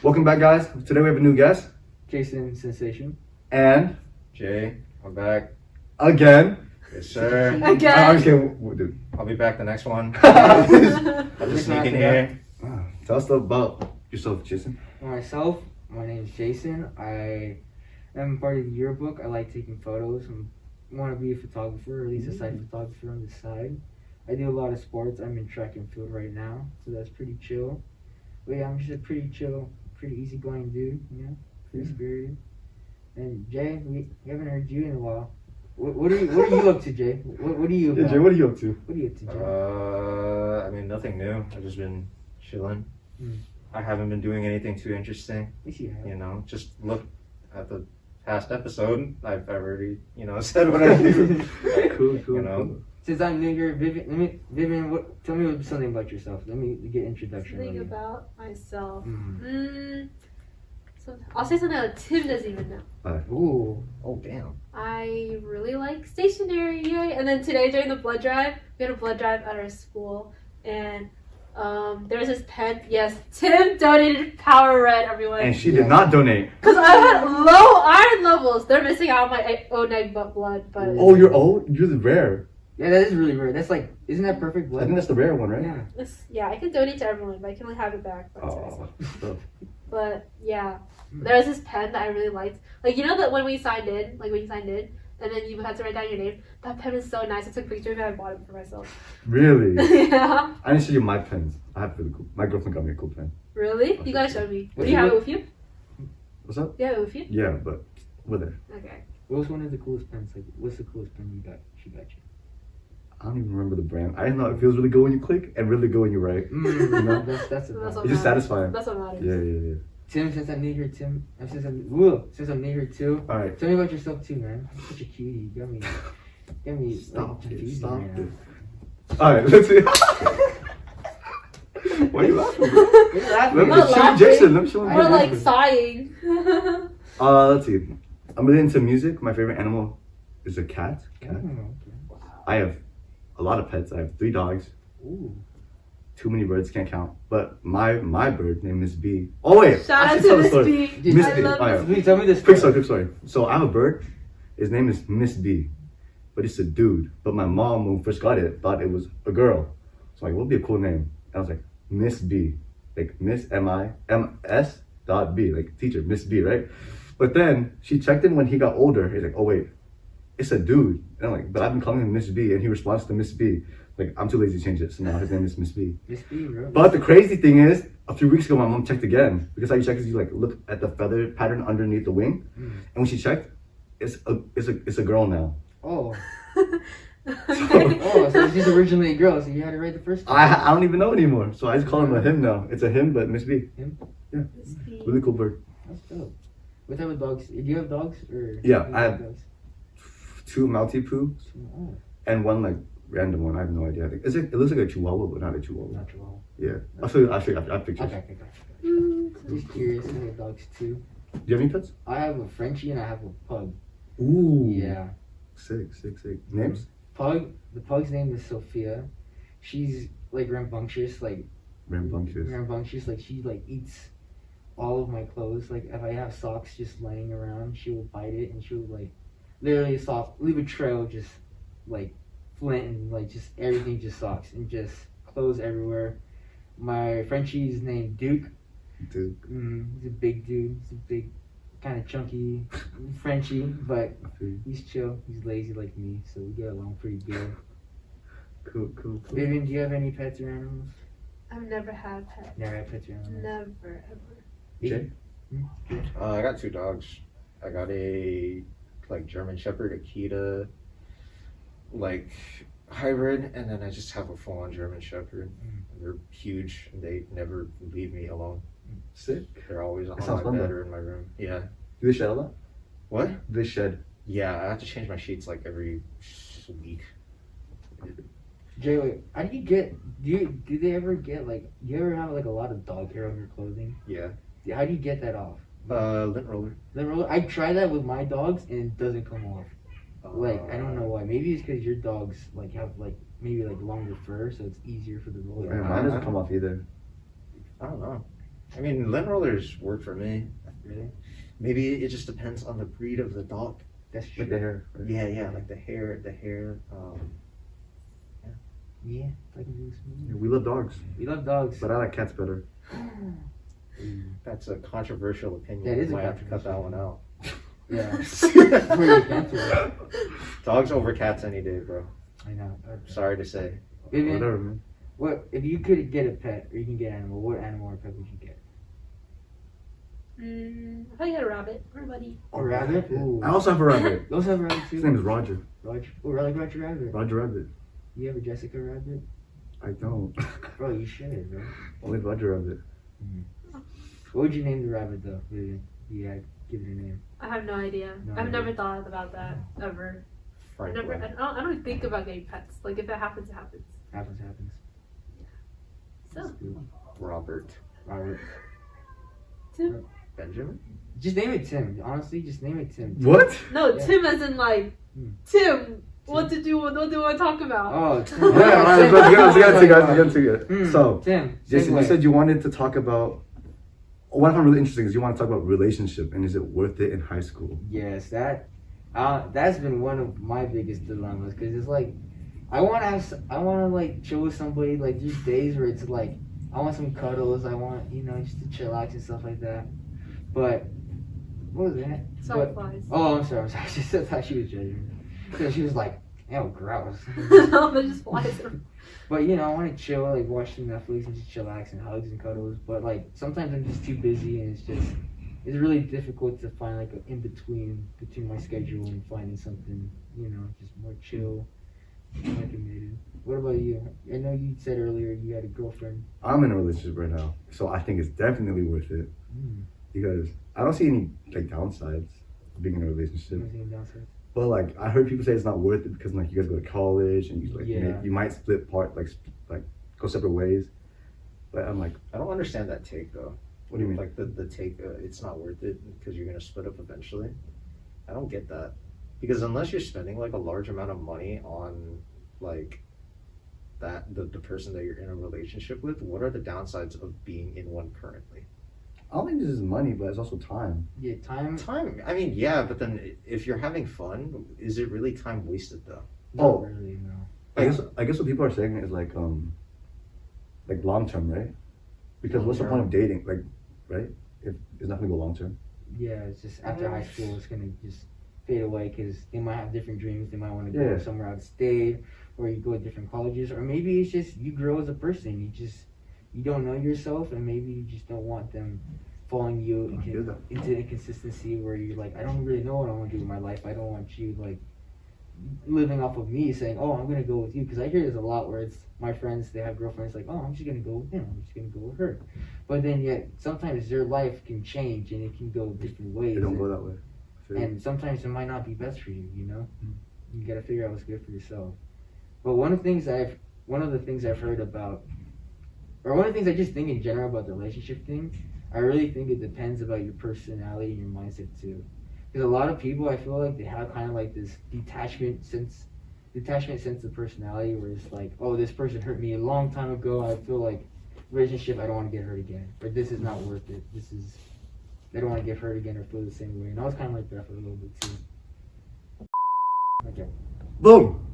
Welcome back, guys. Today we have a new guest. Jason Sensation. And Jay, I'm back. again. Yes, sir. I'm Again. just kidding. Dude. I'll be back the next one. Tell I'll just sneak in here. us about yourself, Jason. Myself, my name is Jason. I am part of the yearbook. I like taking photos. I want to be a photographer, or at least a side photographer on the side. I do a lot of sports. I'm in track and field right now, so that's pretty chill. But yeah, I'm just a pretty chill, pretty easygoing dude, you know, pretty spirited. And Jay, we haven't heard you in a while. What are you up to, Jay? What are you about? Yeah, Jay, what are you up to? What are you up to, Jay? I mean, nothing new. I've just been chilling. Mm. I haven't been doing anything too interesting. At least you have. You know, just look at the past episode. I've already, said what I do. Cool. You know. Cool. Since I'm new here, Vivian, tell me something about yourself. Let me get introduction. Something on you. about myself. Mhm. So I'll say something that Tim doesn't even know. Ooh. Oh, damn. I really like stationery, yay! And then today during the blood drive, we had a blood drive at our school, and there was this pen. Yes, Tim donated Power Red, everyone. And she did not donate. Because I had low iron levels. They're missing out on my O negative blood, but Oh, you're the rare. Yeah, that is really rare. That's like, isn't that perfect I blood? think that's the rare one, right? Yeah. I can donate to everyone, but I can only have it back. Oh, stuff. But yeah, there was this pen that I really liked. Like, you know that when you signed in, and then you had to write down your name. That pen is so nice. I took pictures of it and I bought it for myself. Really? Yeah. I didn't show you my pens. I have really cool. My girlfriend got me a cool pen. Really? You gotta show me. What Do you do have you- it with you? What's up? Do you have it with you? Yeah, but we're there. Okay. What was one of the coolest pens? Like, what's the coolest pen you got? She got you. I don't even remember the brand. I know it feels really good when you click and really good when you write. You know, that's That's a what It's just satisfying. That's what matters. Yeah. Tim, since I'm new here, since I'm new here too. All right. Tell me about yourself too, man. You're such a cutie. You got me. Stop it. confused Stop right it. now. All right. Let's see. Why are you laughing? Bro? You're laughing. Let me not show laughing. Jason. Let me show him. We're Jason. like sighing. Let's see. I'm really into music. My favorite animal is a cat. Oh, okay. I have a lot of pets. I have 3 dogs. Ooh. Too many birds, can't count. But my bird named Miss B. Oh wait, Shout I out should to tell the Miss story. B. Miss I B. love Oh, yeah. Miss B. Tell me this. Quick story. So I have a bird. His name is Miss B, but it's a dude. But my mom, when we first got it, thought it was a girl. So like, what would be a cool name? And I was like, Miss B, like Miss M-I-M-S dot B, like teacher, Miss B, right? But then she checked in when he got older. He's like, oh wait, it's a dude. And I'm like, but I've been calling him Miss B, and he responds to Miss B. Like, I'm too lazy to change it, so now his name is Miss B. Miss B, bro. But the crazy thing is, a few weeks ago, my mom checked again. Because how you check is you like look at the feather pattern underneath the wing, and when she checked, it's a girl now. Oh. So she's originally a girl, so you had it right the first time. I don't even know anymore, so I just call him a him now. It's a him, but Miss B. Miss B. Really cool bird. That's dope. What type of dogs? Do you have dogs or? Yeah, do you I have- dogs? 2 Maltipoo Oh, and 1 like random one. I have no idea. I think it looks like a Chihuahua, but not a Chihuahua. not Chihuahua. Yeah, I'll show you. I have pictures. Okay. Mm. Just curious. I have dogs too. Do you have any pets? I have a Frenchie and I have a pug. Ooh. Yeah. Sick. Names? The pug's name is Sophia. She's like rambunctious, like she like eats all of my clothes. Like if I have socks just laying around, she will bite it and she will like literally leave a trail just like flint and like just everything just socks and just clothes everywhere. My Frenchie's named Duke. Dude. He's a big dude. He's a big, kind of chunky Frenchie, but he's chill. He's lazy like me, so we get along pretty good. Cool. Vivian, do you have any pets or animals? I've never had pets. Never had pets or animals. Never, ever. Jay? I got 2 dogs. I got a German Shepherd, Akita, like hybrid, and then I just have a full-on German Shepherd. They're huge. And they never leave me alone. Sick. They're always on sounds my fun, bed though. or in my room. Yeah. Do they shed a lot? What? Do they shed? Yeah, I have to change my sheets like every week. Jay, wait, how do you get? Do they ever get like? Do you ever have like a lot of dog hair on your clothing? Yeah. How do you get that off? Lint roller. I try that with my dogs and it doesn't come off. Like I don't know why. Maybe it's because your dogs like have like maybe like longer fur, so it's easier for the roller. Man, mine doesn't come off either. I don't know. I mean, lint rollers work for me. Really? Maybe it just depends on the breed of the dog. That's true. Like the hair. Right? Yeah, like the hair. Yeah, I can do this. Yeah, we love dogs, We love dogs. but I like cats better. That's a controversial opinion. That is a Might have to cut that one out. Yeah. Dogs over cats any day, bro. I know. Sorry to say. Vivian, Whatever, man. what if you could get a pet or you can get an animal? What animal or pet would you get? I probably got a rabbit or a buddy. A rabbit. Ooh. I also have a rabbit. You also have a rabbit too. His name is Roger. Roger. Oh, really, Roger Rabbit. Roger Rabbit. You have a Jessica Rabbit? I don't. Bro, you should, bro. Only Roger Rabbit. What would you name the rabbit though, Vivian? Yeah, give it a name. I have no idea. No I've idea. never thought about that ever. I don't think about getting pets. Like if it happens, it happens. Happens. So That's good. Robert. Tim. Benjamin? Just name it Tim. Honestly, just name it Tim. What? No, Yeah. Tim as in like Tim. What do you want to talk about? Oh, Tim. Yeah, alright, let's get to it. Let's get to it. So, Tim. Jason, you segue. said you wanted to talk about. What I find really interesting is you want to talk about relationship and is it worth it in high school? Yes, that's been one of my biggest dilemmas because it's like I want to like chill with somebody. Like there's days where it's like I want some cuddles. I want just to chillax and stuff like that. But what was that? Sorry, But- flies. Oh, I'm sorry. I just thought she was judging me because she was like, "Ew, gross." No, they're just flies. But I want to chill, like watch some Netflix and just chillax and hugs and cuddles. But like sometimes I'm just too busy and it's really difficult to find like an in between my schedule and finding something just more chill, more committed. What about you? I know you said earlier you had a girlfriend. I'm in a relationship right now, so I think it's definitely worth it because I don't see any like downsides of being in a relationship. Anything downstairs? But like I heard people say it's not worth it because like you guys go to college and you like Yeah. you might split like go separate ways. But I'm like, I don't understand that take though. what do you mean? Like the take, it's not worth it because you're gonna split up eventually. I don't get that because unless you're spending like a large amount of money on like that the person that you're in a relationship with, what are the downsides of being in one currently? I don't think this is money, but it's also time. Yeah, time. Time. I mean, yeah, but then if you're having fun, is it really time wasted though? Not Oh. really, no. I guess what people are saying is like long term, right? Because what's the point of dating? Like, right? If it's not gonna go long term. Yeah, it's just after high school, it's gonna just fade away because they might have different dreams. They might want to go Yeah. somewhere out of state, or you go to different colleges, or maybe it's just you grow as a person. You don't know yourself, and maybe you just don't want them following you I hear that. into inconsistency where you're like, I don't really know what I want to do with my life. I don't want you like living off of me saying, oh, I'm gonna go with you, because I hear there's a lot where it's my friends, they have girlfriends like, oh, I'm just gonna go with him, I'm just gonna go with her, but then yet sometimes their life can change and it can go different ways. They don't go that way. And sometimes it might not be best for you, Mm. You gotta figure out what's good for yourself. But one of the things I've heard about, or one of the things I just think in general about the relationship thing, I really think it depends about your personality and your mindset too. Because a lot of people, I feel like they have kind of like this detachment sense of personality, where it's like, oh, this person hurt me a long time ago. I feel like relationship, I don't want to get hurt again, or this is not worth it. I don't want to get hurt again or feel the same way. And I was kind of like that for a little bit too. Okay. Boom.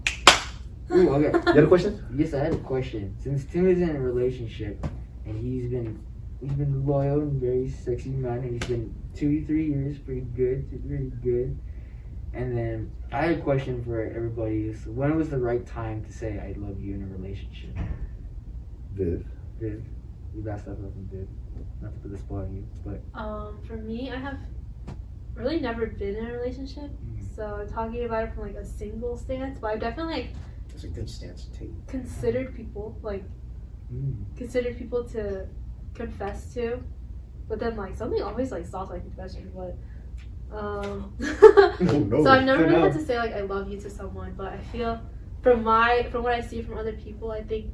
Ooh, okay. You had a question? Yes, I had a question. Since Tim is in a relationship and he's been loyal and very sexy man, and he's been 2 to 3 years, pretty good. And then I had a question for everybody: is when was the right time to say I love you in a relationship? Viv. Viv, you've asked that from Viv. Not to put the spot on you, but For me, I have really never been in a relationship, so I'm talking about it from like a single stance. But I've definitely like It's a good stance to take. considered people to confess to, but then like something always like stops my confession. But no. so I've never Fair really had enough. to say like I love you to someone, but I feel from what I see from other people, I think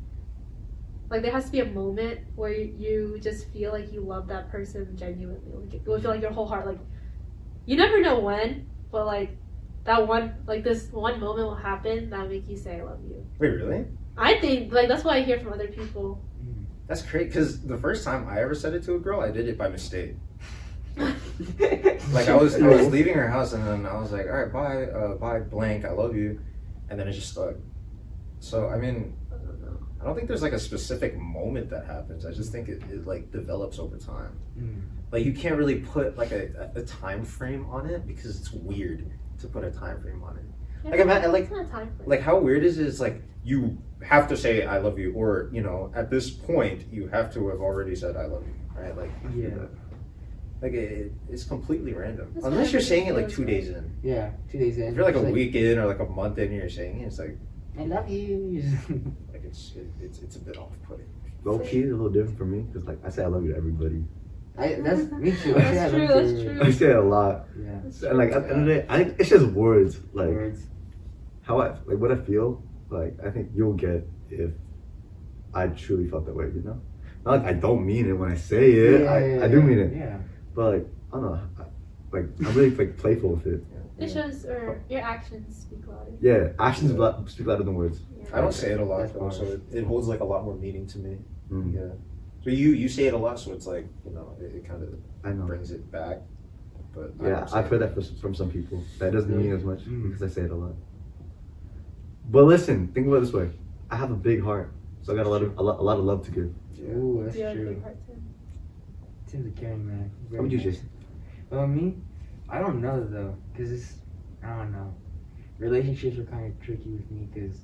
like there has to be a moment where you just feel like you love that person genuinely. Like it will feel like your whole heart. Like you never know when, but like that one, like this one moment will happen that'll make you say I love you. Wait, really? I think like that's what I hear from other people. That's great because the first time I ever said it to a girl, I did it by mistake. Like I was leaving her house and then I was like, all right, bye blank, I love you, and then it just stuck. So I mean, I don't think there's like a specific moment that happens. I just think it like develops over time. Like you can't really put like a time frame on it because it's weird to put a time frame on it. Like imagine like how weird is it? It's like you have to say I love you, or you know, at this point you have to have already said I love you, right? Like like it's completely random. That's Unless you're saying it like 2 feels days in. Yeah, 2 days in. If you're like a It's week in or like a month in, and you're saying it, it's like I love you. like it's a bit off-putting. Low key is a little different for me because like I say I love you to everybody. That's me too. I say I That's love true, that's you. true. I say it a lot, Yeah. and like at the end of the day, I think it's just words. Like Words. how I like what I feel. Like I think you'll get if I truly felt that way. You know, not like I don't mean it when I say it. I do mean it. Yeah. But like I don't know. Like I'm really like playful with it. It shows, or your actions speak louder. Yeah, actions speak louder than words. I don't say it a lot That's though, bars. so it holds like a lot more meaning to me. Mm. Yeah. So you say it a lot, so it's like, you know, it kind of I know. brings it back. But I Yeah, don't say I've heard it. that from some people. That doesn't mean as much Mm. because I say it a lot. But listen, think about it this way. I have a big heart, so I got a lot of love to give. Yeah. Ooh, that's Do you have a true. big heart too? Tim's a caring man. How would you, Very nice. Jason? Me, I don't know though, cause I don't know. Relationships are kind of tricky with me, cause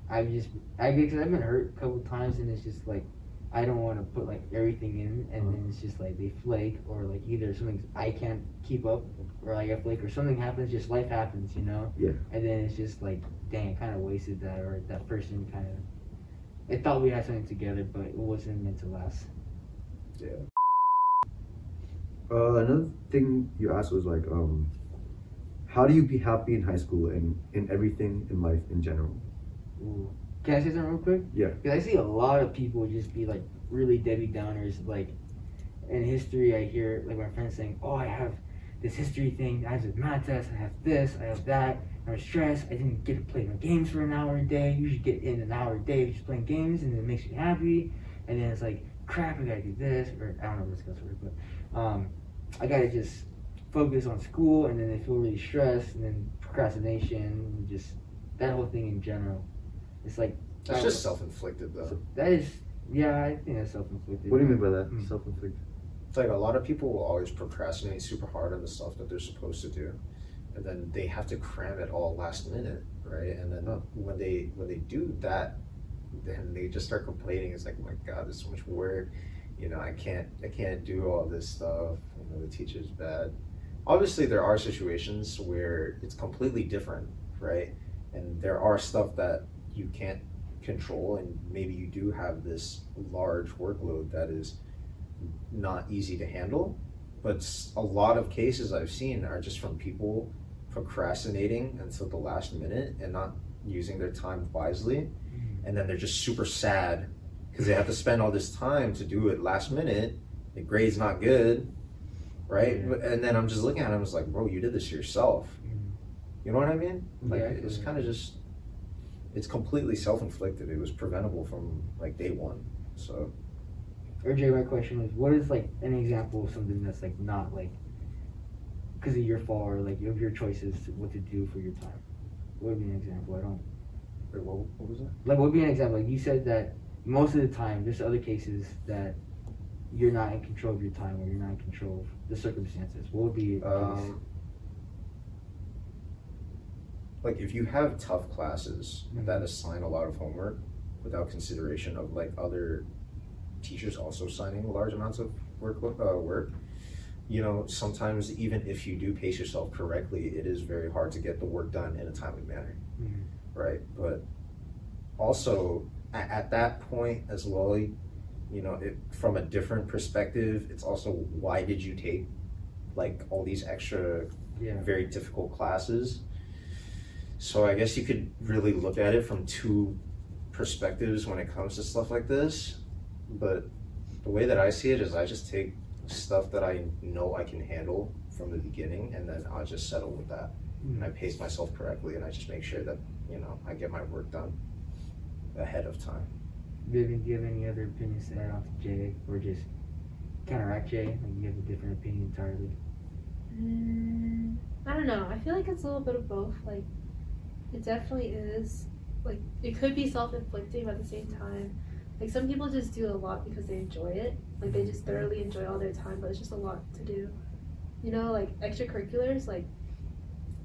I've been hurt a couple times, and it's just like I don't want to put like everything in, and then it's just like they flake, or like either something I can't keep up, or like I flake, or something happens. Just life happens, you know. Yeah. And then it's just like, dang, I kind of wasted that, or that person kind of. I thought we had something together, but it wasn't meant to last. Yeah. Another thing you asked was like, how do you be happy in high school and in everything in life in general? Ooh. Can I say something real quick? Yeah. Because I see a lot of people just be like really Debbie Downers. Like in history, I hear like my friends saying, "Oh, I have this history thing. I have this math test. I have this. I have that. I'm stressed. I didn't get to play my games for an hour a day. You should get in an hour a day just playing games, and it makes you happy. And then it's like, crap, I gotta do this, or I don't know what it's supposed to work, but I gotta just focus on school, and then they feel really stressed, and then procrastination, and just that whole thing in general. It's like That's just self-inflicted though. that is, yeah, I think that's self-inflicted. What do you mean by that? Mm. Self-inflicted. It's like a lot of people will always procrastinate super hard on the stuff that they're supposed to do, and then they have to cram it all last minute, right? And then when they do that, then they just start complaining. It's like, oh my God, there's so much work. You know, I can't do all this stuff. You know, the teacher's bad. Obviously, there are situations where it's completely different, right? And there are stuff that you can't control, and maybe you do have this large workload that is not easy to handle. But a lot of cases I've seen are just from people procrastinating until the last minute and not using their time wisely, and then they're just super sad because they have to spend all this time to do it last minute. The grade's not good, right? Yeah. And then I'm just looking at them, I was like, bro, you did this yourself. You know what I mean? Like, Yeah, it's kind of just, it's completely self-inflicted. It was preventable from like day one. So Or Jay, my question is, what is like an example of something that's like not like because of your fault, or like of your choices what to do for your time? What would be an example? I don't. wait, what was that? Like, what would be an example? Like, you said that most of the time, there's other cases that you're not in control of your time, or you're not in control of the circumstances. What would be a case? Like if you have tough classes that assign a lot of homework without consideration of like other teachers also assigning large amounts of work, you know, sometimes even if you do pace yourself correctly, it is very hard to get the work done in a timely manner, right? But also at that point as well, you know, from a different perspective, it's also, why did you take like all these extra very difficult classes? So I guess you could really look at it from two perspectives when it comes to stuff like this. But the way that I see it is I just take stuff that I know I can handle from the beginning, and then I'll just settle with that. And I pace myself correctly, and I just make sure that, you know, I get my work done ahead of time. Vivian, do you have any other opinions to add on to Jay, or just counteract Jay? Like you have a different opinion entirely. I don't know. I feel like it's a little bit of both. Like, it definitely is. Like, it could be self-inflicting, but at the same time, like, some people just do a lot because they enjoy it. Like, they just thoroughly enjoy all their time, but it's just a lot to do. You know, like, extracurriculars, like,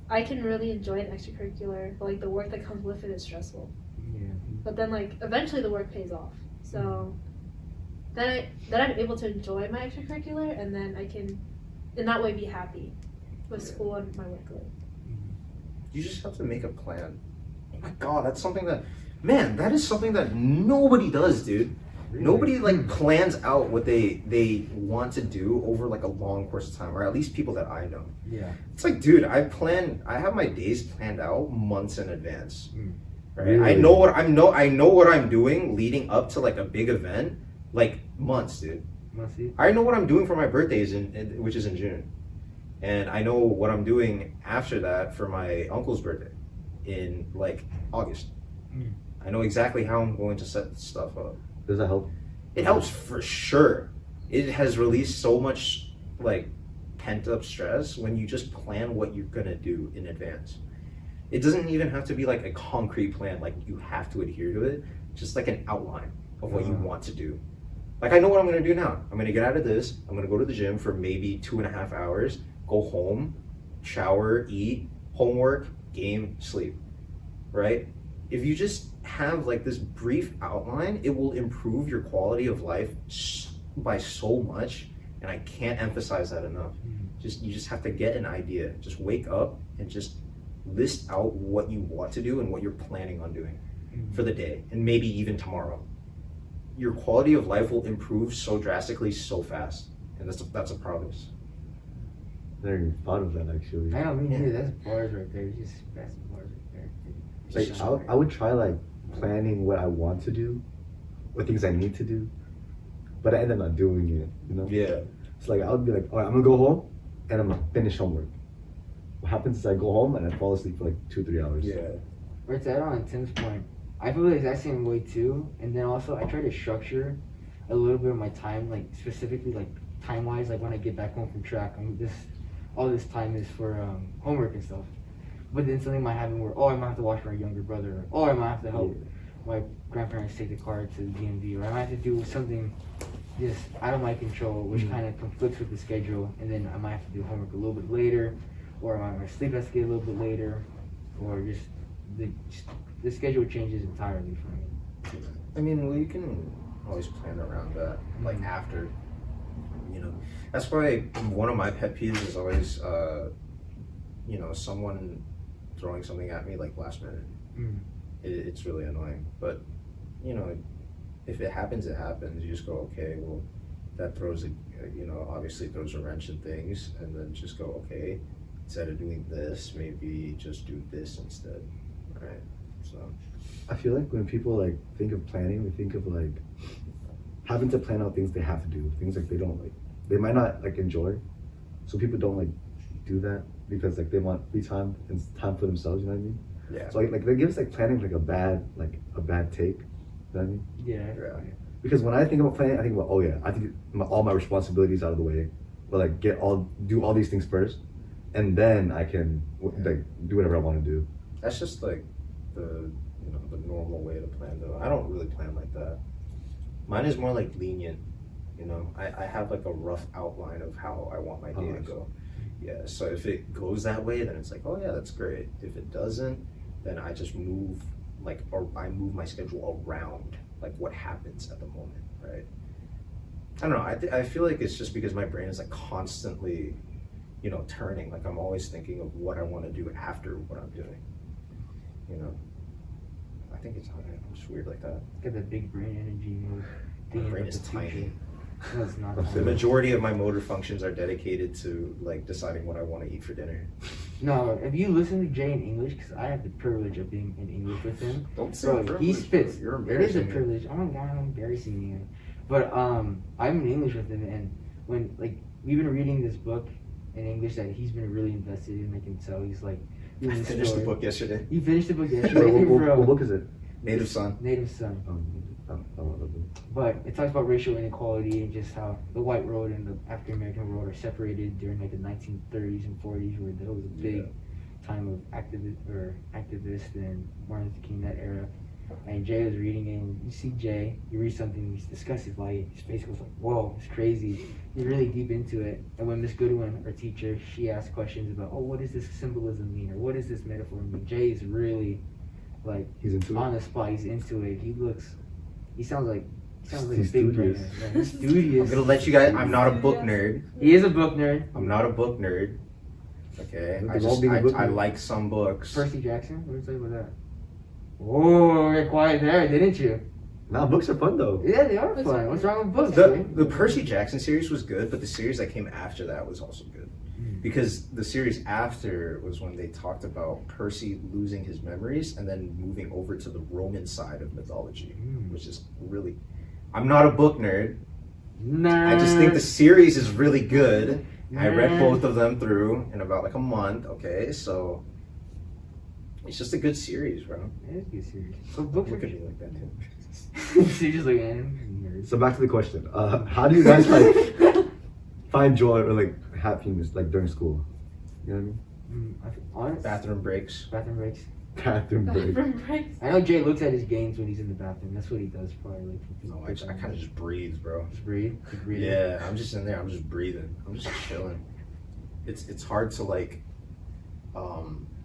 I can really enjoy an extracurricular, but, like, the work that comes with it is stressful. Yeah. But then, like, eventually the work pays off. So, then I'm able to enjoy my extracurricular, and then I can, in that way, be happy with school and my workload. You just have to make a plan. Oh my god, that's something that, man, that is something that nobody does, dude. Really? Nobody like plans out what they want to do over like a long course of time, or at least people that I know. Yeah. It's like, dude, I have my days planned out months in advance. Right? Really? I know what I'm doing leading up to like a big event, like months, dude. Must see. I know what I'm doing for my birthdays, which is in June. And I know what I'm doing after that for my uncle's birthday in like August. I know exactly how I'm going to set stuff up. Does that help? It helps for sure. It has released so much like pent up stress when you just plan what you're gonna do in advance. It doesn't even have to be like a concrete plan, like you have to adhere to it. Just like an outline of what you want to do. Like I know what I'm gonna do now. I'm gonna get out of this. I'm gonna go to the gym for maybe 2.5 hours. Go home, shower, eat, homework, game, sleep. Right? If you just have like this brief outline, it will improve your quality of life by so much, and I can't emphasize that enough. You just have to get an idea. Just wake up and just list out what you want to do and what you're planning on doing for the day, and maybe even tomorrow. Your quality of life will improve so drastically, so fast, and that's a promise. I never even thought of that actually. I know, me neither. That's bars right there. You just spaz some bars right there. Like I would try like planning what I want to do, or things I need to do, but I end up not doing it. You know? Yeah. It's like I would be like, all right, I'm gonna go home and I'm gonna finish homework. What happens is I go home and I fall asleep for like 2-3 hours. Yeah. Right, to add on Tim's point, I feel the exact same way too. And then also, I try to structure a little bit of my time, like specifically like time wise, like when I get back home from track. All this time is for homework and stuff. But then something might happen where, I might have to watch my younger brother, or I might have to help my grandparents take the car to the DMV, or I might have to do something just out of my control, which kind of conflicts with the schedule, and then I might have to do homework a little bit later, or my sleep has to get a little bit later, or just the schedule changes entirely for me. I mean, well, you can always plan around that, like after, you know. That's why one of my pet peeves is always, someone throwing something at me like last minute. It's really annoying, but if it happens, it happens. You just go, okay, well, that throws obviously throws a wrench in things, and then just go, okay, instead of doing this, maybe just do this instead, right? So I feel like when people like think of planning, they think of like having to plan out things they have to do, things like they might not like enjoy. So people don't like do that because like they want free time and time for themselves. You know what I mean? yeah. So like that gives like planning like a bad take. You know what I mean? Yeah. Because when I think about planning, I think about I think all my responsibilities out of the way, but like do all these things first, and then I can like do whatever I want to do. That's just like the normal way to plan though. I don't really plan like that. Mine is more like lenient. I have like a rough outline of how I want my day to go. Yeah, so if it goes that way, then it's like, oh yeah, that's great. If it doesn't, then I just move I move my schedule around like what happens at the moment, right? I don't know. I feel like it's just because my brain is like constantly, turning. Like I'm always thinking of what I want to do after what I'm doing. I think I'm just weird like that. Got that big brain energy mode. My brain is tiny. No, it's not. The majority of my motor functions are dedicated to like deciding what I want to eat for dinner. No, if you listen to Jay in English, because I have the privilege of being in English with him. Don't say Bro, privilege, he spits. You're It is a embarrassing me. privilege. Oh my god, I'm embarrassing you. But I'm in English with him, and when we've been reading this book in English that he's been really invested in. I can tell he's like. I finished the book yesterday. You finished the book Wait, yesterday, bro. what book is it? Native Son. Native Son. Oh, But it talks about racial inequality and just how the white road and the African American road are separated during like the 1930s and 40s, where there was a big time of activists and Martin Luther King, that era. And Jay was reading it, and you see Jay, you read something, he discusses like his face goes like, whoa, it's crazy. He's really deep into it. And when Miss Goodwin, our teacher, she asked questions about, oh, what does this symbolism mean, or what does this metaphor mean? Jay is really like he's into on it. the spot. He's into it. He sounds like a He's big studious. brain. Yeah, he's studious. I'm gonna let you guys. I'm not a book nerd. He is a book nerd. I'm not a book nerd. Okay, They've all been a book I nerd. like some books. Percy Jackson. What did you say about that? Oh, you're quiet there, didn't you? Nah, books are fun though. Yeah, they are What's fun. wrong? What's wrong with books? The man? the Percy Jackson series was good, but the series that came after that was also good. Because the series after was when they talked about Percy losing his memories and then moving over to the Roman side of mythology, which is really. I'm not a book nerd. Nah. I just think the series is really good. I read Nerd. both of them through in about like a month. Okay, so it's just a good series, bro. It's a good series. So books Look are at me like that too. so you're just like, nerds. So back to the question. How do you guys like find joy or like happiness like during school? You know what I mean? Honest? Bathroom breaks. Bathroom breaks. Bathroom break. Bathroom breaks. I know Jay looks at his games when he's in the bathroom. That's what he does probably. Like, No, I kind of just breathe, bro. just breathe. Just breathe. Yeah, I'm just in there. I'm just breathing. I'm just chilling. It's hard to like,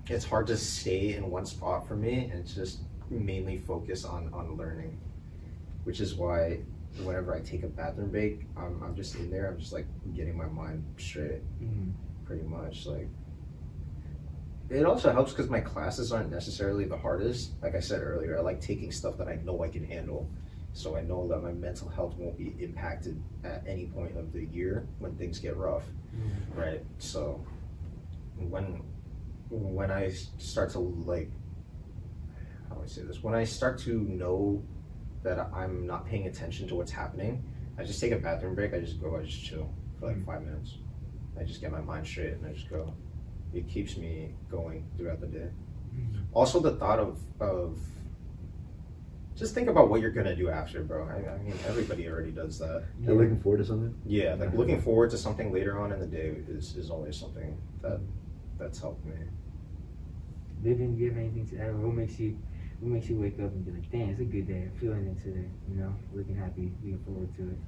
it's hard to stay in one spot for me and just mainly focus on learning, which is why whenever I take a bathroom break, I'm just in there. I'm just like getting my mind straight, pretty much. Like, it also helps because my classes aren't necessarily the hardest. Like I said earlier, I like taking stuff that I know I can handle. So I know that my mental health won't be impacted at any point of the year when things get rough, right? So when I start to like, how do I say this? When I start to know that I'm not paying attention to what's happening, I just take a bathroom break. I just chill for like 5 minutes. I just get my mind straight and I just go. It keeps me going throughout the day. Also, the thought of just think about what you're gonna do after, bro. I mean, everybody already does that. You're looking forward to something? Yeah, like looking forward to something later on in the day is always something that's helped me. Vivian, do you have anything to add? What makes you wake up and be like, damn, it's a good day. I'm feeling it today. You know, looking happy, looking forward to it.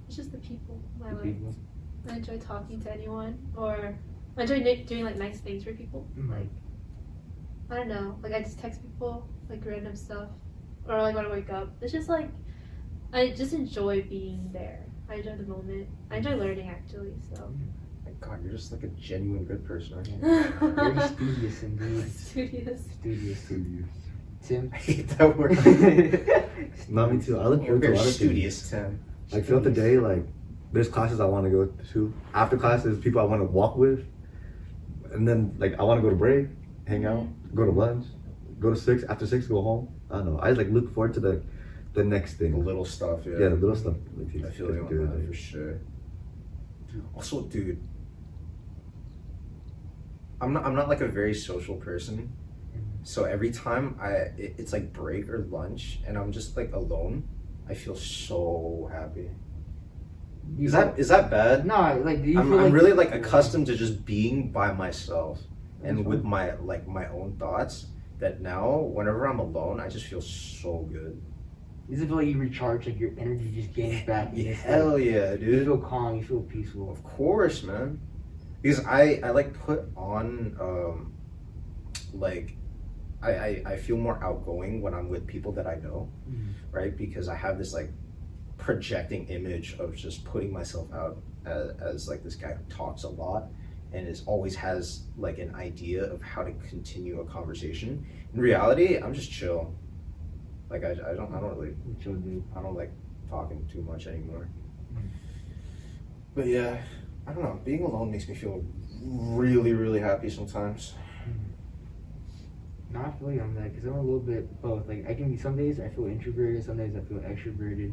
It's just the people in my The life. people. I enjoy talking to anyone, or I enjoy doing like nice things for people. Like, I don't know, like I just text people like random stuff, or like when I wake up. It's just like I just enjoy being there. I enjoy the moment. I enjoy learning actually. So. My God, you're just like a genuine good person, aren't you? Very studious indeed. Studious. Studious. Tim? I hate that word. No, me too. I look You're forward to a very lot of things. studious, Tim. Like throughout the day, like there's classes I want to go to. After classes, people I want to walk with, and then like I want to go to break, hang out, go to lunch, go to 6. After 6, go home. I don't know. I just like look forward to the next The thing. little stuff, yeah. Yeah, the little stuff. Like, I feel it's you on good. that for sure. Also, dude, I'm not like a very social person. So every time it's like break or lunch and I'm just like alone, I feel so happy. Is that bad? No, like do you I'm feel like really like accustomed to just being by myself and with my own thoughts, that now whenever I'm alone I just feel so good. Does it feel like you recharge, like your energy just gains back? And it's Hell like, yeah, you dude. feel calm, you feel peaceful. Of course, man. Because I like put on like I feel more outgoing when I'm with people that I know, right? Because I have this like projecting image of just putting myself out as like this guy who talks a lot and always has like an idea of how to continue a conversation. In reality, I'm just chill. Like I don't really Chill, dude. I don't like talking too much anymore. But yeah, I don't know. Being alone makes me feel really, really happy sometimes. No, I feel you on that because I'm a little bit both. Like I can be, some days I feel introverted, some days I feel extroverted.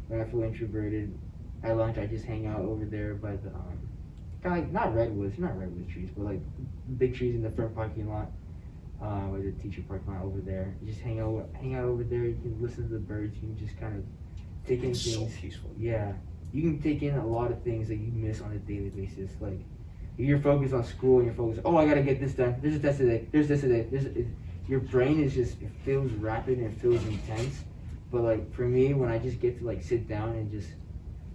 When I feel introverted, at lunch I just hang out over there by the kind of like not redwoods trees, but like big trees in the front parking lot. with the teacher parking lot over there. You just hang out over there. You can listen to the birds. You can just kind of take in It's so things. peaceful. Yeah, you can take in a lot of things that you miss on a daily basis. Like if you're focused on school and you're focused, oh, I gotta get this done. There's a test today. There's this today. Your brain is just, it feels rapid and it feels intense. But like for me, when I just get to like sit down and just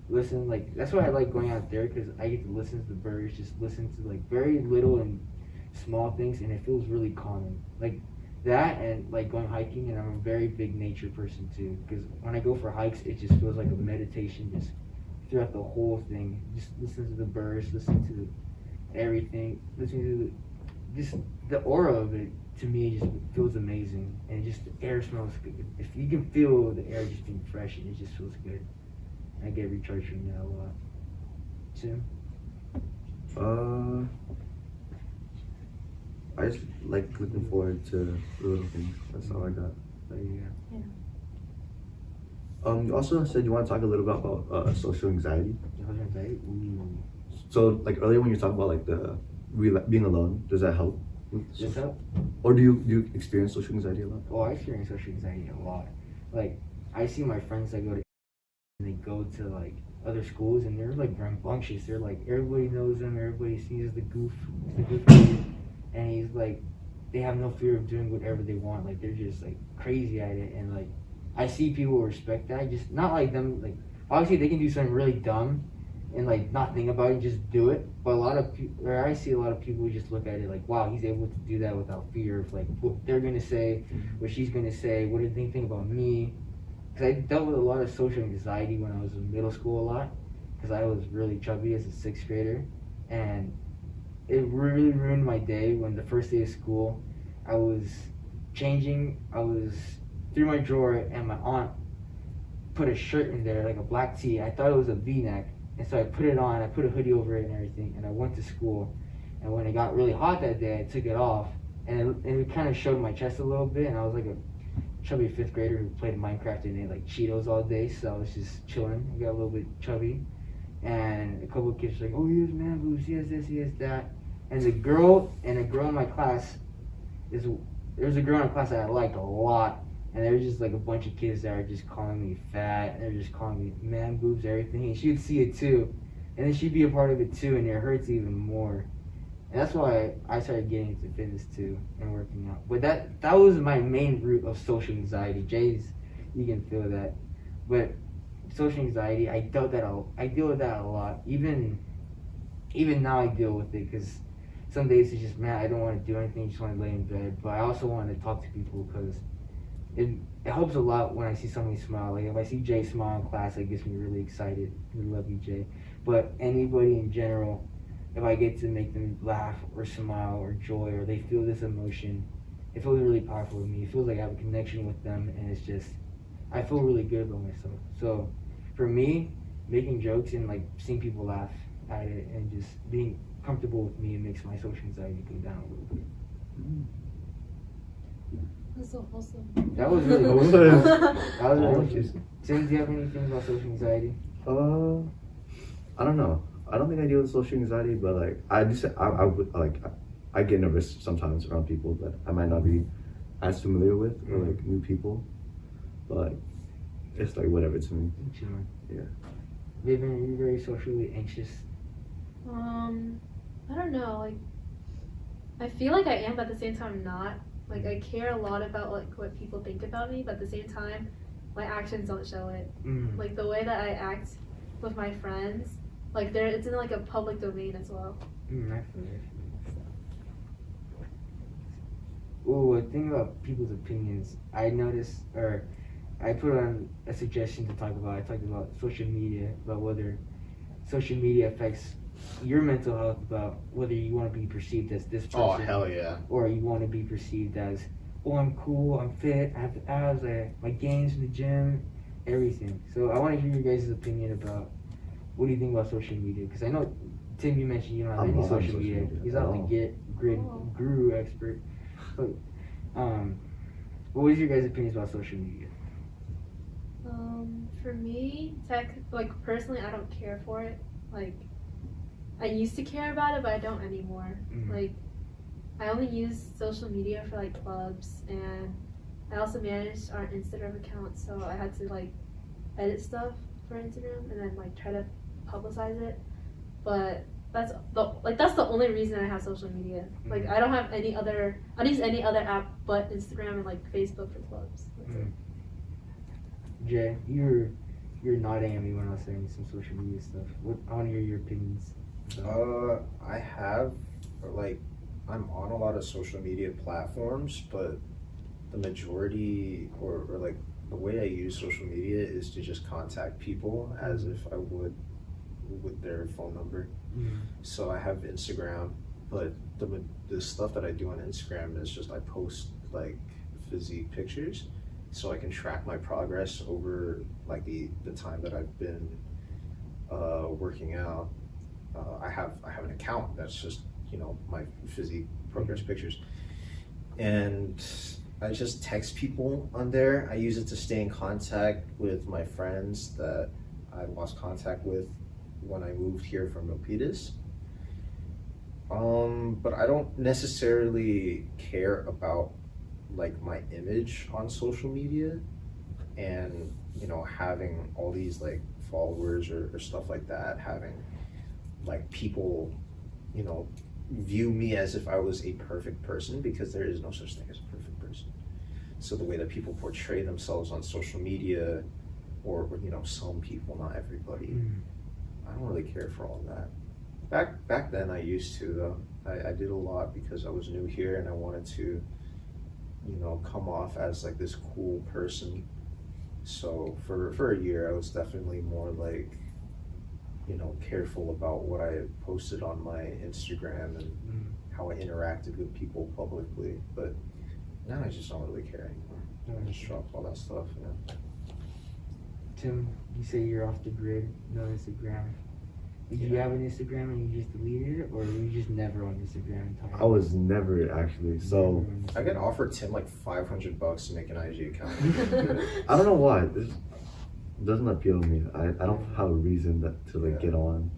listen, like that's why I like going out there, because I get to listen to the birds, just listen to like very little and small things, and it feels really calming. Like that, and like going hiking, and I'm a very big nature person too, because when I go for hikes, it just feels like a meditation just throughout the whole thing. Just listen to the birds, listen to everything, listen to just the aura of it. To me, just feels amazing, and just the air smells good. If you can feel the air just being fresh, it just feels good. I get recharged from that a lot. Tim? I just like looking forward to the little things. That's all I got. There you go. You also said you want to talk a little bit about social anxiety. Ooh. So, like earlier when you talked about like the being alone, does that help? Does that help? Or do you experience social anxiety a lot? Oh, I experience social anxiety a lot. Like, I see my friends that go to, and they go to like other schools, and they're like rambunctious. They're like, everybody knows them, everybody sees the goofy kid, and he's like, they have no fear of doing whatever they want. Like they're just like crazy at it, and like I see people respect that. Just not like them. Like obviously they can do something really dumb, and like not think about it, and just do it. But a lot of people, or I see a lot of people just look at it like, wow, he's able to do that without fear of like what they're gonna say, what she's gonna say, what do they think about me? Because I dealt with a lot of social anxiety when I was in middle school a lot, because I was really chubby as a 6th grader, and it really ruined my day. When the first day of school, I was changing, I was through my drawer, and my aunt put a shirt in there, like a black tee. I thought it was a V-neck, and so I put it on, I put a hoodie over it and everything, and I went to school. And when it got really hot that day, I took it off, and it kind of showed my chest a little bit, and I was like a chubby 5th grader who played Minecraft and ate like Cheetos all day, so I was just chilling. I got a little bit chubby, and a couple of kids were like, oh, he has man boobs, he has this, he has that. And a girl in my class, there was a girl in my class that I liked a lot, and there was just like a bunch of kids that are just calling me fat, and they're just calling me man boobs, everything, and she would see it too, and then she'd be a part of it too, and it hurts even more. And that's why I started getting into fitness too and working out. But that was my main root of social anxiety. Jay's, you can feel that. But social anxiety, I deal with that a lot. Even now I deal with it, because some days it's just, man, I don't want to do anything, just want to lay in bed. But I also want to talk to people, because it helps a lot when I see somebody smile. Like if I see Jay smile in class, it gets me really excited. We love you, Jay. But anybody in general, if I get to make them laugh or smile or joy, or they feel this emotion, it feels really powerful to me. It feels like I have a connection with them, and it's just, I feel really good about myself. So for me, making jokes and like seeing people laugh at it and just being comfortable with me, it makes my social anxiety go down a little bit. That's so wholesome. That was really wholesome. That was really Oh, wholesome. Tim, do you have anything about social anxiety? I don't know. I don't think I deal with social anxiety, but like I would like I get nervous sometimes around people that I might not be as familiar with, or like new people. But it's like whatever to me. Yeah. Vivian, are you very socially anxious? I don't know. Like, I feel like I am, but at the same time, not. Like, I care a lot about like what people think about me, but at the same time, my actions don't show it. Like the way that I act with my friends, like it's in like a public domain as well. I feel it. Ooh, a thing about people's opinions. I noticed, or I put on a suggestion to talk about. I talked about social media, about whether social media affects your mental health, about whether you want to be perceived as this person. Oh, hell yeah. Or you want to be perceived as, oh, I'm cool, I'm fit, I have the abs, my gains in the gym, everything. So I want to hear your guys' opinion about, what do you think about social media? Because I know, Tim, you mentioned you don't have I'm any not on social media. He's at not the all. guru expert. But, what is your guys' opinions about social media? For me, personally, I don't care for it. Like, I used to care about it, but I don't anymore. Like, I only use social media for like clubs, and I also managed our Instagram account, so I had to like edit stuff for Instagram and then like try to publicize it. But that's the only reason I have social media. Like I don't have any other. I don't use any other app but Instagram and like Facebook for clubs. That's it. Jay, you're nodding at me when I was saying some social media stuff. I want to hear your opinions. I have, like, I'm on a lot of social media platforms, but the majority, or like, the way I use social media is to just contact people as if I would with their phone number. So I have Instagram, but the stuff that I do on Instagram is just I post like physique pictures, so I can track my progress over like the time that I've been working out. I have an account that's just, you know, my physique progress pictures, and I just text people on there. I use it to stay in contact with my friends that I lost contact with when I moved here from Milpitas. But I don't necessarily care about like my image on social media, and you know, having all these like followers or stuff like that, having like people, you know, view me as if I was a perfect person, because there is no such thing as a perfect person. So the way that people portray themselves on social media, or you know, some people, not everybody, I don't really care for all that. Back then I used to, though. I did a lot because I was new here and I wanted to, you know, come off as like this cool person. So for a year I was definitely more like, you know, careful about what I posted on my Instagram and how I interacted with people publicly. But now I just don't really care anymore. I just dropped all that stuff, you know. Tim, you say you're off the grid, no Instagram. Did you have an Instagram and you just deleted it, or were you just never on Instagram? I was never actually. So I get offered Tim like $500 to make an IG account. I don't know why. It doesn't appeal to me. I don't have a reason to like get on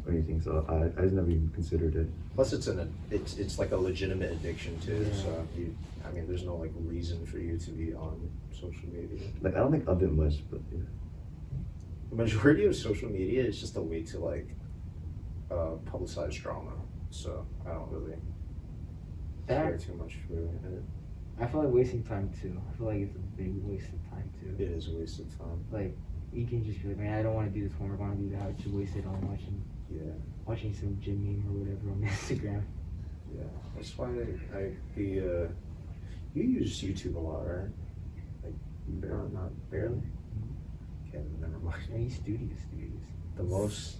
or anything. So I just never even considered it. Plus, it's like a legitimate addiction too. Yeah. So I mean, there's no like reason for you to be on social media. Like I don't think of it much, but yeah. The majority of social media is just a way to like publicize drama. So I don't really care too much for it. I feel like wasting time too. I feel like it's a big waste of time too. It is a waste of time. Like you can just be like, man, I don't want to do this homework. I want to do that. Just waste it on watching some gym meme or whatever on Instagram. Yeah, that's why you use YouTube a lot, right? Like barely. Okay, never mind. Any studios. The most,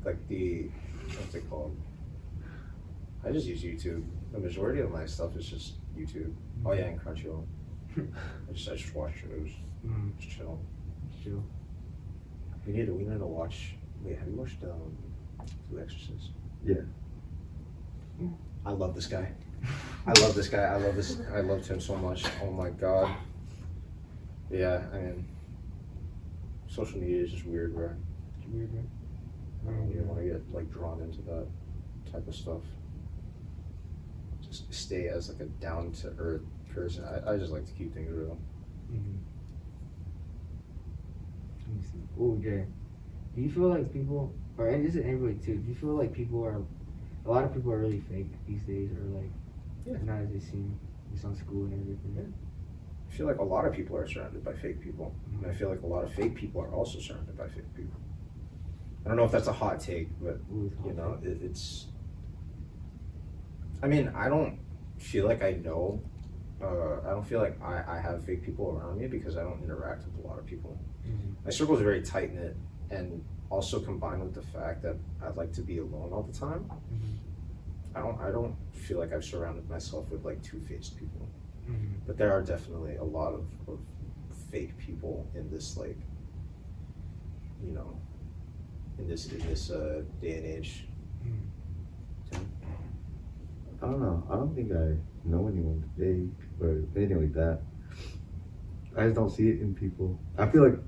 like what's it called? I just use YouTube. The majority of my stuff is just YouTube. Oh yeah, and Crunchyroll. I just watch shows. Just chill. We need to watch. Wait, have you watched The Exorcist? Yeah. I love this guy. I loved him so much. Oh my god. Yeah, I mean, social media is just weird, bro. It's weird, bro. I don't even want to get like drawn into that type of stuff. Just stay as like a down to earth person. I just like to keep things real. Let me see. Oh, Jay, do you feel like people, or and this is everybody too, do you feel like a lot of people are really fake these days, or like not as they seem, just on school and everything? Yeah. I feel like a lot of people are surrounded by fake people, and I feel like a lot of fake people are also surrounded by fake people. I don't know if that's a hot take, but you know, it's. I mean, I don't feel like I know. I don't feel like I have fake people around me because I don't interact with a lot of people. My circle is very tight knit, and also combined with the fact that I like to be alone all the time. I don't feel like I've surrounded myself with like two-faced people. But there are definitely a lot of fake people in this, like, you know, in this day and age. I don't know. I don't think I know anyone fake or anything like that. I just don't see it in people. I feel like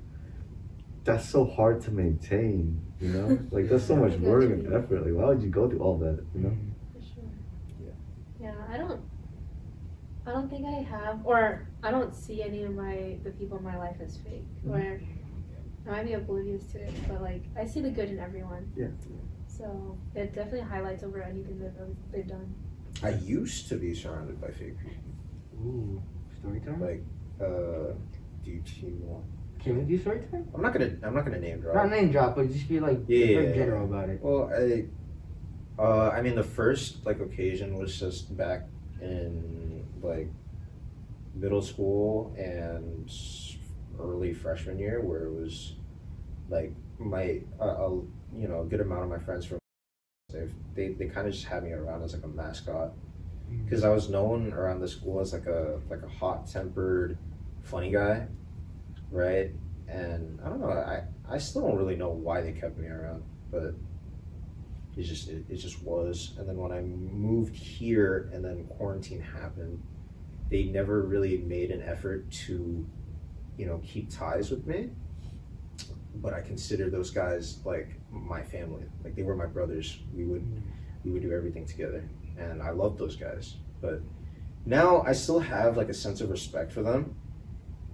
that's so hard to maintain, you know? Like, that's so much work and effort. Like, why would you go through all that, you know? For sure. Yeah. Yeah, I don't think I have, or I don't see any of the people in my life as fake. Where I might be oblivious to it, but like I see the good in everyone. Yeah. So it definitely highlights over anything they've done. I used to be surrounded by fake people. Ooh, story time. Like, do you want? Can we do story time? I'm not gonna name drop. Not name drop, but just be like very general about it. Well, I mean, the first like occasion was just back in like middle school and early freshman year, where it was like my you know, a good amount of my friends from they kind of just had me around as like a mascot, because I was known around the school as like a hot-tempered, funny guy, right? And I don't know, I still don't really know why they kept me around, but it just was. And then when I moved here and then quarantine happened, they never really made an effort to, you know, keep ties with me. But I consider those guys like my family. Like, they were my brothers. We would do everything together, and I loved those guys. But now I still have like a sense of respect for them,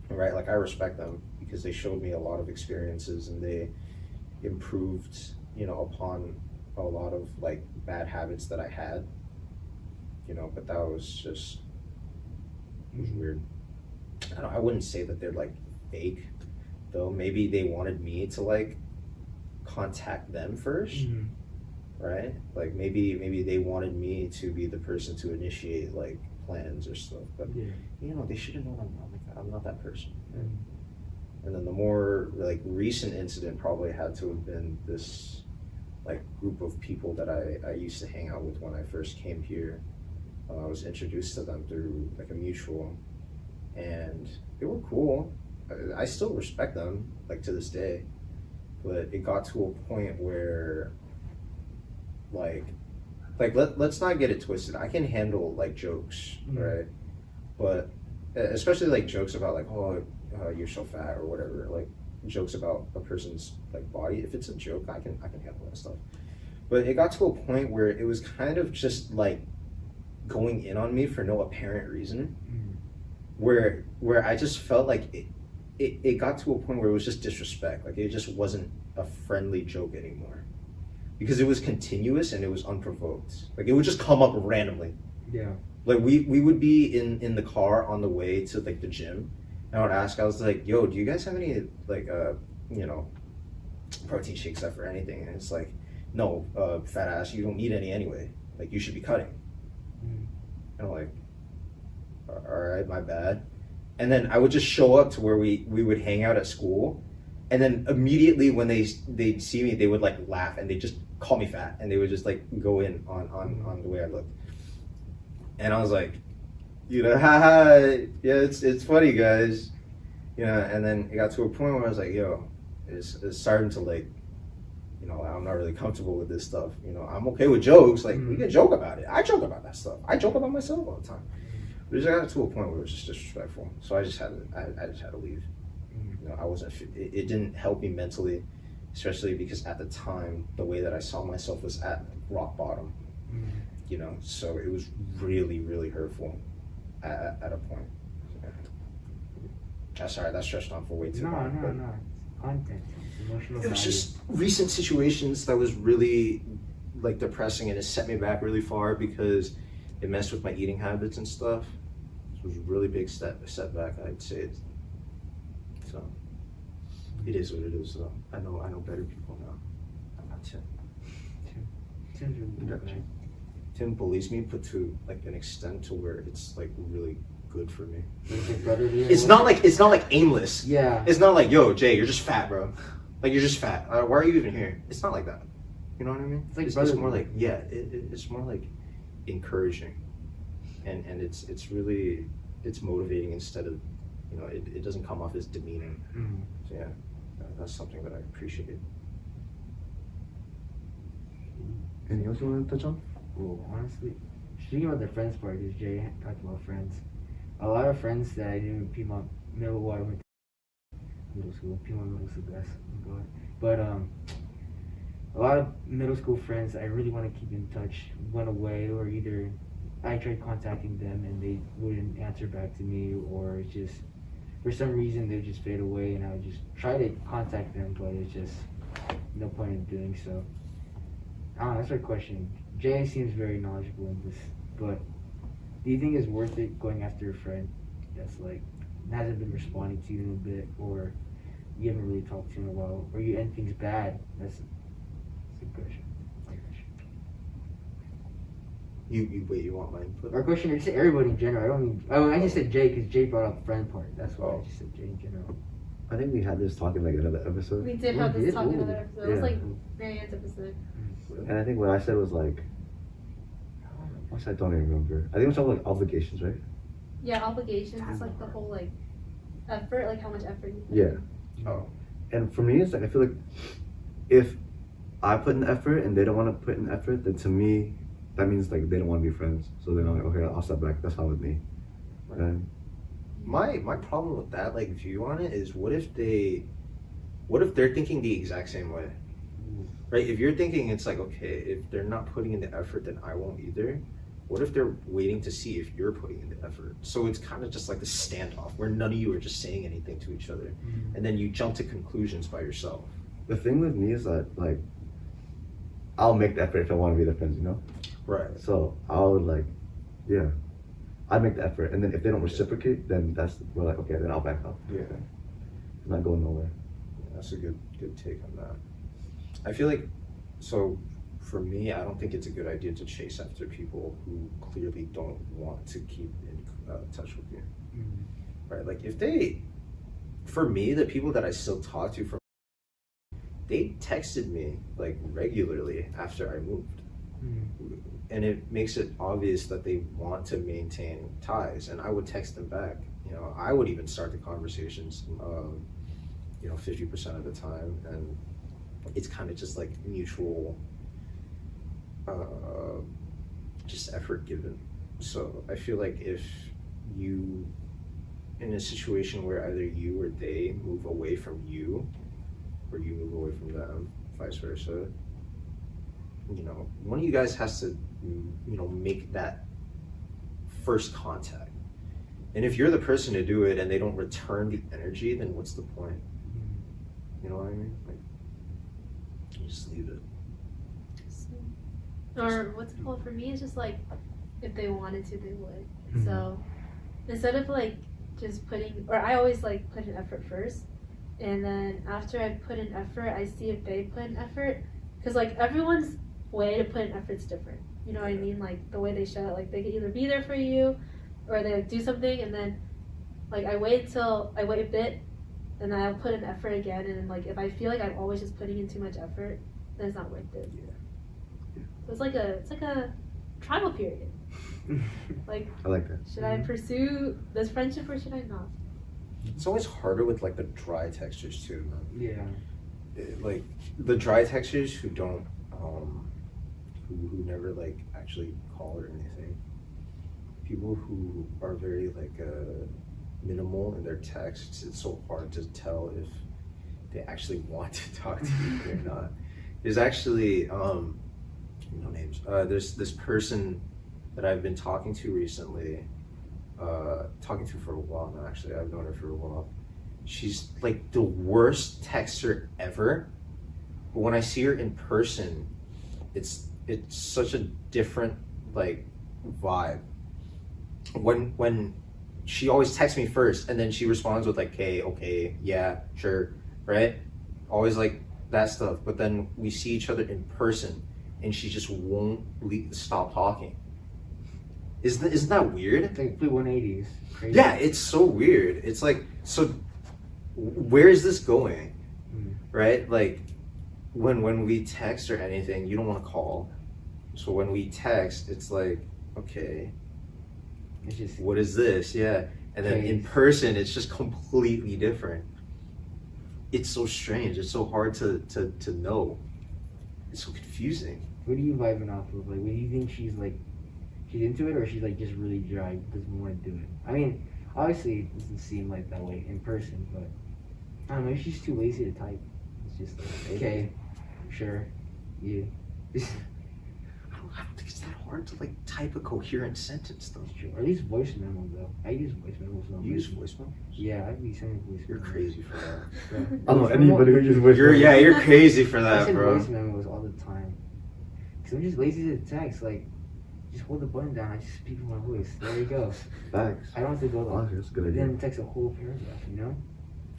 right? Like, I respect them because they showed me a lot of experiences and they improved, you know, upon a lot of like bad habits that I had, you know. But that was just, it was weird. I wouldn't say that they're like fake, though. Maybe they wanted me to like contact them first, right? Like maybe they wanted me to be the person to initiate like plans or stuff. But you know, they should have known I'm not that person. Right? And then the more like recent incident probably had to have been this like group of people that I used to hang out with when I first came here. I was introduced to them through like a mutual, and they were cool. I still respect them like to this day, but it got to a point where like let's not get it twisted. I can handle like jokes, right? But especially like jokes about like, oh, you're so fat or whatever, like jokes about a person's like body. If it's a joke, I can handle that stuff. But it got to a point where it was kind of just like going in on me for no apparent reason, where I just felt like it got to a point where it was just disrespect. Like, it just wasn't a friendly joke anymore, because it was continuous and it was unprovoked. Like, it would just come up randomly. Yeah. Like, we would be in the car on the way to like the gym, and I would ask, I was like, yo, do you guys have any like you know, protein shakes left or anything? And it's like, no, fat ass, you don't need any anyway. Like, you should be cutting. And I'm like, all right, my bad. And then I would just show up to where we would hang out at school, and then immediately when they'd see me, they would like laugh and they just call me fat, and they would just like go in on the way I looked. And I was like, you know, haha, yeah, it's funny, guys, you know. And then it got to a point where I was like, yo, it's starting to like, you know, I'm not really comfortable with this stuff. You know, I'm okay with jokes, like we can joke about it. I joke about that stuff. I joke about myself all the time. But it just got to a point where it was just disrespectful. So I just had to leave. You know, I wasn't. It didn't help me mentally, especially because at the time, the way that I saw myself was at rock bottom. You know, so it was really, really hurtful at a point. Yeah. Sorry, that stretched on for way too long. No. Content. Emotional It was value. just recent situations that was really like depressing, and it set me back really far because it messed with my eating habits and stuff. It was a really big setback, I'd say. So it is what it is, though. I know better people now. I'm not Tim. Tim's really good, man. Tim bullies me, but to like an extent to where it's like really good for me. Like your brother did? It's not like aimless. Yeah. It's not like, yo, Jay, you're just fat, bro. Like, you're just fat. Why are you even here? It's not like that. You know what I mean? It's like it's more like, yeah, it's more like encouraging, and it's really, it's motivating instead of, you know, it doesn't come off as demeaning. So yeah, that's something that I appreciate. Anything else you want to touch on? Well, honestly, speaking about the friends part, because Jay talked about friends. A lot of friends that I knew in Piedmont Middle Water went to middle school, Piedmont Middle School, guys. Oh God. But a lot of middle school friends I really want to keep in touch went away, or either I tried contacting them and they wouldn't answer back to me, or just for some reason they just fade away, and I would just try to contact them, but it's just no point in doing so. I don't know, that's our question. Jay seems very knowledgeable in this, but do you think it's worth it going after a friend that's like hasn't been responding to you in a bit, or you haven't really talked to him in a while, or you end things bad? That's a good question. You wait. You want my input? Our question is to everybody in general. I don't mean. Oh, I just said Jay because Jay brought up the friend part. That's why I just said Jay in general. I think we had this talk in like another episode. We did have this talk in Ooh. another episode. It was Yeah. like Marianne's episode. And I think what I said was like, I don't even remember. I think it was talking like obligations, right? Yeah, obligations. It's like the whole like effort, like how much effort you put Yeah. in. Oh, And for me, it's like I feel like if I put in effort and they don't want to put in effort, then to me, that means like they don't want to be friends. So then I'm like, okay, I'll step back. That's fine with me. And my problem with that like view on it is what if they're thinking the exact same way, right? If you're thinking it's like, okay, if they're not putting in the effort, then I won't either. What if they're waiting to see if you're putting in the effort? So it's kind of just like a standoff where none of you are just saying anything to each other, and then you jump to conclusions by yourself. the thing with me is that like I'll make the effort if I want to be their friends, you know? Right. So I would like, yeah, I'd make the effort. And then if they don't reciprocate, then we're like, okay, then I'll back up. Yeah. I'm not going nowhere. That's a good take on that. I feel like, so for me, I don't think it's a good idea to chase after people who clearly don't want to keep in touch with you. Right? Like if they, for me, the people that I still talk to from, they texted me like regularly after I moved. And it makes it obvious that they want to maintain ties, and I would text them back. You know, I would even start the conversations, 50% of the time, and it's kind of just like mutual, just effort given. So I feel like if you, in a situation where either you or they move away from you, or you move away from them, vice versa, one of you guys has to, make that first contact. And if you're the person to do it and they don't return the energy, then what's the point? You know what I mean? Like, you just leave it. Or what's it called? For me, it's just like if they wanted to, they would. Mhm. So instead of like just putting, or I always like put an effort first, and then after I put in effort, I see if they put in effort, because like everyone's way to put in effort is different. You know what I mean? Like the way they show it, like they can either be there for you, or they like do something, and then like I wait a bit, and then I'll put in effort again, and then like if I feel like I'm always just putting in too much effort, then it's not worth it. Yeah. So it's like a trial period. Like, I like that. should I pursue this friendship or should I not? It's always harder with like the dry textures too, man. Yeah. Like the dry textures who don't, who never like actually call or anything. People who are very like minimal in their texts, it's so hard to tell if they actually want to talk to you or not. There's actually, no names. There's this person that I've been talking to recently, talking to for a while now, actually. I've known her for a while. She's like the worst texter ever. But when I see her in person, it's such a different like vibe. When she always texts me first and then she responds with like, hey, okay, yeah, sure, right? Always like that stuff. But then we see each other in person and she just won't stop talking. Isn't that weird? It's like complete 180s. Crazy. Yeah, it's so weird. It's like, so where is this going? Right? Like when we text or anything, you don't want to call. So when we text, it's like, okay, It's just what is this? Yeah. And then in person, it's just completely different. It's so strange. It's so hard to know. It's so confusing. What are you vibing off of? Like, what do you think she's like? She's into it, or she's like just really dry, doesn't want to do it? I mean, obviously it doesn't seem like that way in person, but I don't know. She's too lazy to type. It's just like, okay, sure, yeah. I don't think it's that hard. hard to like type a coherent sentence though. That's true. Or at least voice memo though. I use voice memos. You use voice memos? Yeah, I'd be sending voice You're memos. crazy for that. Yeah. I don't know anybody who uses voice. You're crazy for I that, send bro. voice memos all the time. Cause I'm just lazy to text. Like, just hold the button down. I just speak with my voice. There you go. Facts. I don't have to go like, Honestly, that's a good idea. then text a whole paragraph. You know?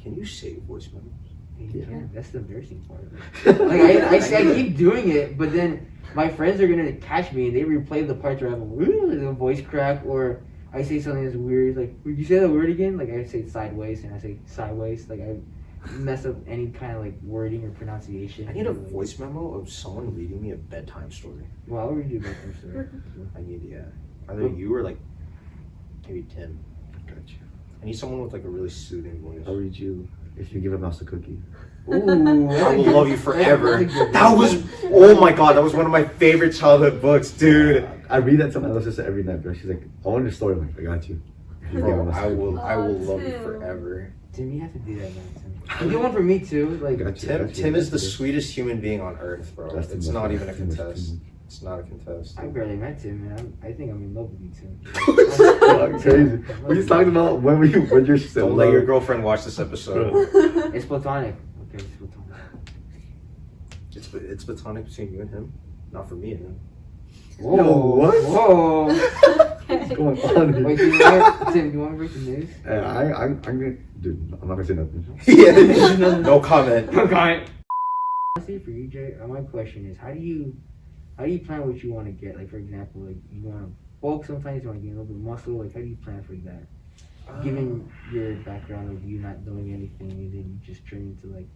Can you save voice memos? You Yeah. can. That's the embarrassing part of it. Like I keep doing it, but then my friends are gonna catch me and they replay the parts where I have a voice crack or I say something that's weird. Like, would you say that word again? Like I say sideways and I say sideways. Like I mess up any kind of like wording or pronunciation. I need a Like, voice memo of someone reading me a bedtime story. Well, I'll read you about this story. I need, either you or like maybe Tim. Got you. I need someone with like a really soothing voice. I'll read you if you give a mouse a cookie. Ooh, I will love you forever. that's a good That one. was, oh my god, that was one of my favorite childhood books, dude. I read that to my little sister every night, bro. She's like, I want your story. I'm like, I got you. If you give a Bro, mouse a I cookie. will love you Tim. forever. Tim, you have to do that, man. Tim. You do one for me too. Like, Got you, Tim, got you, Tim is got the you. sweetest human being on earth, bro. That's It's too much, not bro. even a Too much, too contest. much. It's not a contest. I barely met Tim, man. I think I'm in love with you, Tim. Fuck, crazy. What are you talking about? When you're still Don't let your girlfriend watch this episode. It's platonic. Okay, it's platonic. It's platonic between you and him, not for me and him. Whoa, Yo, what? Whoa. What's going on here? Wait, Tim, do you want to break the news? I'm gonna, dude. I'm not gonna say nothing. Yeah, no comment. Okay. Honestly, for you, Jay, my question is, how do you plan what you want to get? Like, for example, like you want to bulk sometimes, you want to gain a little bit of muscle. Like, how do you plan for that? Given your background of you not knowing anything, and then you just turn into like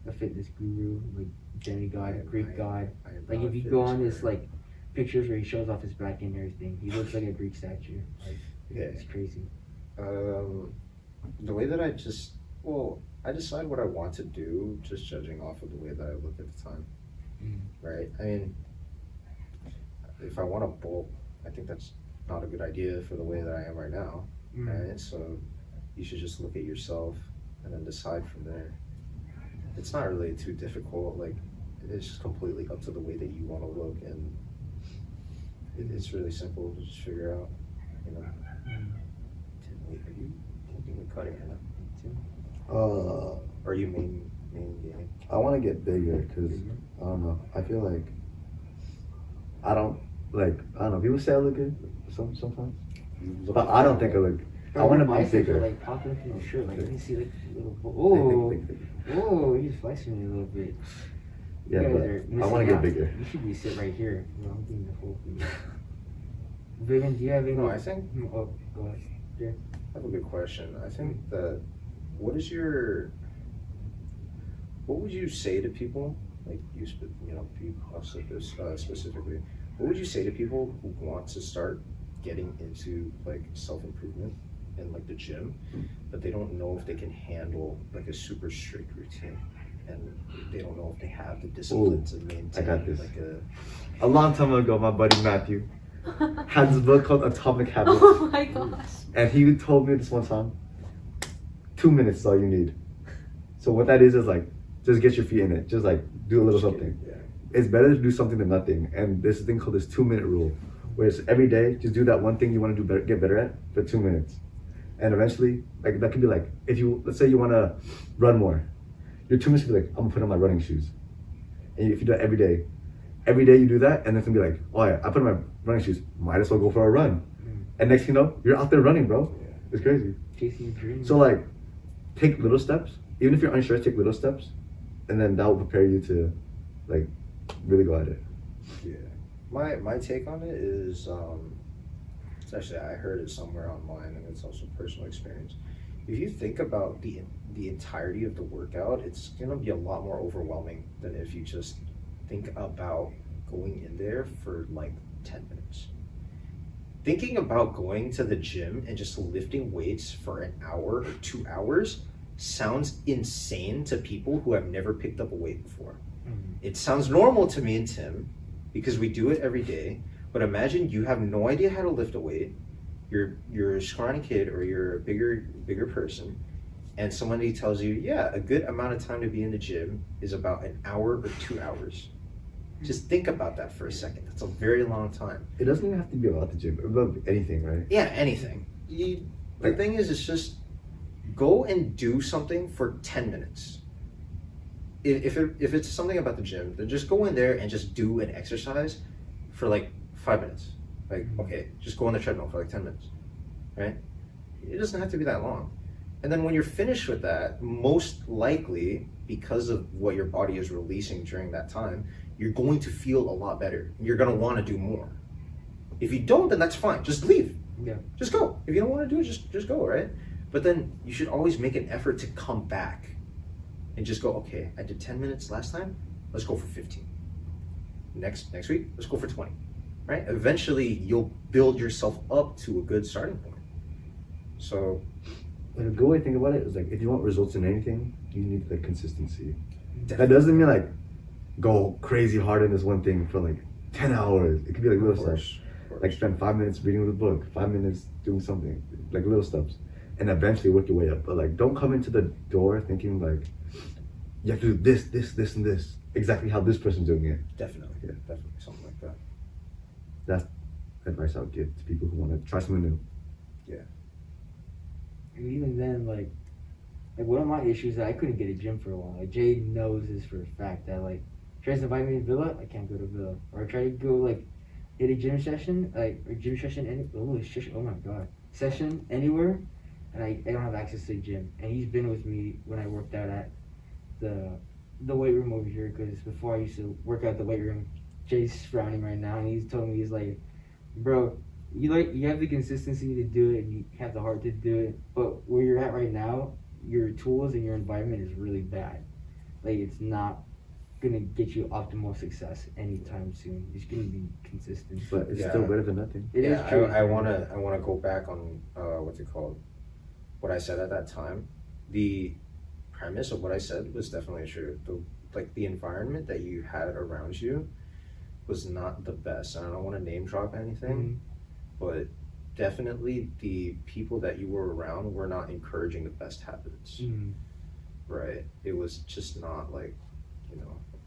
a fitness guru, like demigod, Greek god. Like, if you go on this like pictures where he shows off his back and everything, he looks like a Greek statue. Like, Yeah. it's crazy. The way that I decide what I want to do just judging off of the way that I look at the time. Right? I mean, if I want to bulk, I think that's not a good idea for the way that I am right now. Right? So you should just look at yourself and then decide from there. It's not really too difficult. Like, it's just completely up to the way that you want to look, and it's really simple to just figure out, you know. Tim, wait, are you taking a cut in? Or are you main gaming? I want to get bigger because I don't know. I feel like I don't know. People say I look good sometimes, but I don't think I look. I want to be biceps are, bigger. like popping from your shirt. Like, let me see like a little. Think. Oh, he's flexing me a little bit. Yeah, You guys but are I missing want to get out. bigger. You should be sit right here. You know, I'm doing the whole thing. Vivian, do you have any? No, I think Oh, go ahead. I have a good question. I think that what would you say to people, like you specifically, what would you say to people who want to start getting into like self-improvement in like the gym, but they don't know if they can handle like a super strict routine, and they don't know if they have the discipline to maintain I got this. like A long time ago, my buddy Matthew had this book called Atomic Habits, Oh my gosh. and he told me this one time, 2 minutes is all you need. So what that is like, just get your feet in it. Just like do a little something. Yeah. It's better to do something than nothing. And there's a thing called this 2 minute rule, where it's every day, just do that one thing you want to do better, get better at for 2 minutes. And eventually, like that could be like, let's say you want to run more, your 2 minutes could be like, I'm gonna put on my running shoes. And if you do that every day you do that, and then it's gonna be like, oh yeah, I put on my running shoes, might as well go for a run. And next thing you know, you're out there running, bro. It's crazy. Chasing your dreams. So like, take little steps. Even if you're unsure, take little steps, and then that will prepare you to, like, really go at it. Yeah, my take on it is, it's actually, I heard it somewhere online, and it's also personal experience. If you think about the entirety of the workout, it's gonna be a lot more overwhelming than if you just think about going in there for like 10 minutes. Thinking about going to the gym and just lifting weights for an hour or 2 hours sounds insane to people who have never picked up a weight before. It sounds normal to me and Tim because we do it every day, but imagine you have no idea how to lift a weight. You're a scrawny kid or you're a bigger person, and somebody tells you, yeah, a good amount of time to be in the gym is about an hour or 2 hours. Just think about that for a second. That's a very long time. It doesn't even have to be about the gym, about anything, right? Yeah, anything. The thing is, it's just go and do something for 10 minutes. If it's something about the gym, then just go in there and just do an exercise for like 5 minutes. Like, okay, just go on the treadmill for like 10 minutes, right? It doesn't have to be that long. And then when you're finished with that, most likely, because of what your body is releasing during that time, you're going to feel a lot better. You're going to want to do more. If you don't, then that's fine. Just leave. Yeah. Just go. If you don't want to do it, just go, right? But then you should always make an effort to come back and just go, okay, I did 10 minutes last time. Let's go for 15. Next week, let's go for 20, right? Eventually, you'll build yourself up to a good starting point. So, Like a good way to think about it is like if you want results in anything, you need like consistency. That doesn't mean like go crazy hard in this one thing for like 10 hours. It could be like little stuff. Like spend 5 minutes reading a book, 5 minutes doing something, like little steps, and eventually work your way up. But like don't come into the door thinking like you have to do this, and this. Exactly how this person's doing it. Definitely, yeah, definitely something like that. That's advice I would give to people who want to try something new. And even then, like one of my issues is that I couldn't get a gym for a while. Like Jay knows this for a fact that like tries to invite me to Villa, I can't go to Villa. Or I try to go like hit a gym session, session anywhere, and I don't have access to the gym. And he's been with me when I worked out at the weight room over here, because before I used to work out at the weight room. Jay's frowning right now, and he's told me, he's like, bro, you have the consistency to do it and you have the heart to do it, but where you're at right now, your tools and your environment is really bad. Like it's not gonna get you optimal success anytime soon. It's gonna be consistent. But it's still better than nothing. It is true. I wanna go back on what's it called? What I said at that time. The premise of what I said was definitely true. The environment that you had around you was not the best. And I don't want to name drop anything, but definitely the people that you were around were not encouraging the best habits. Right? It was just not like,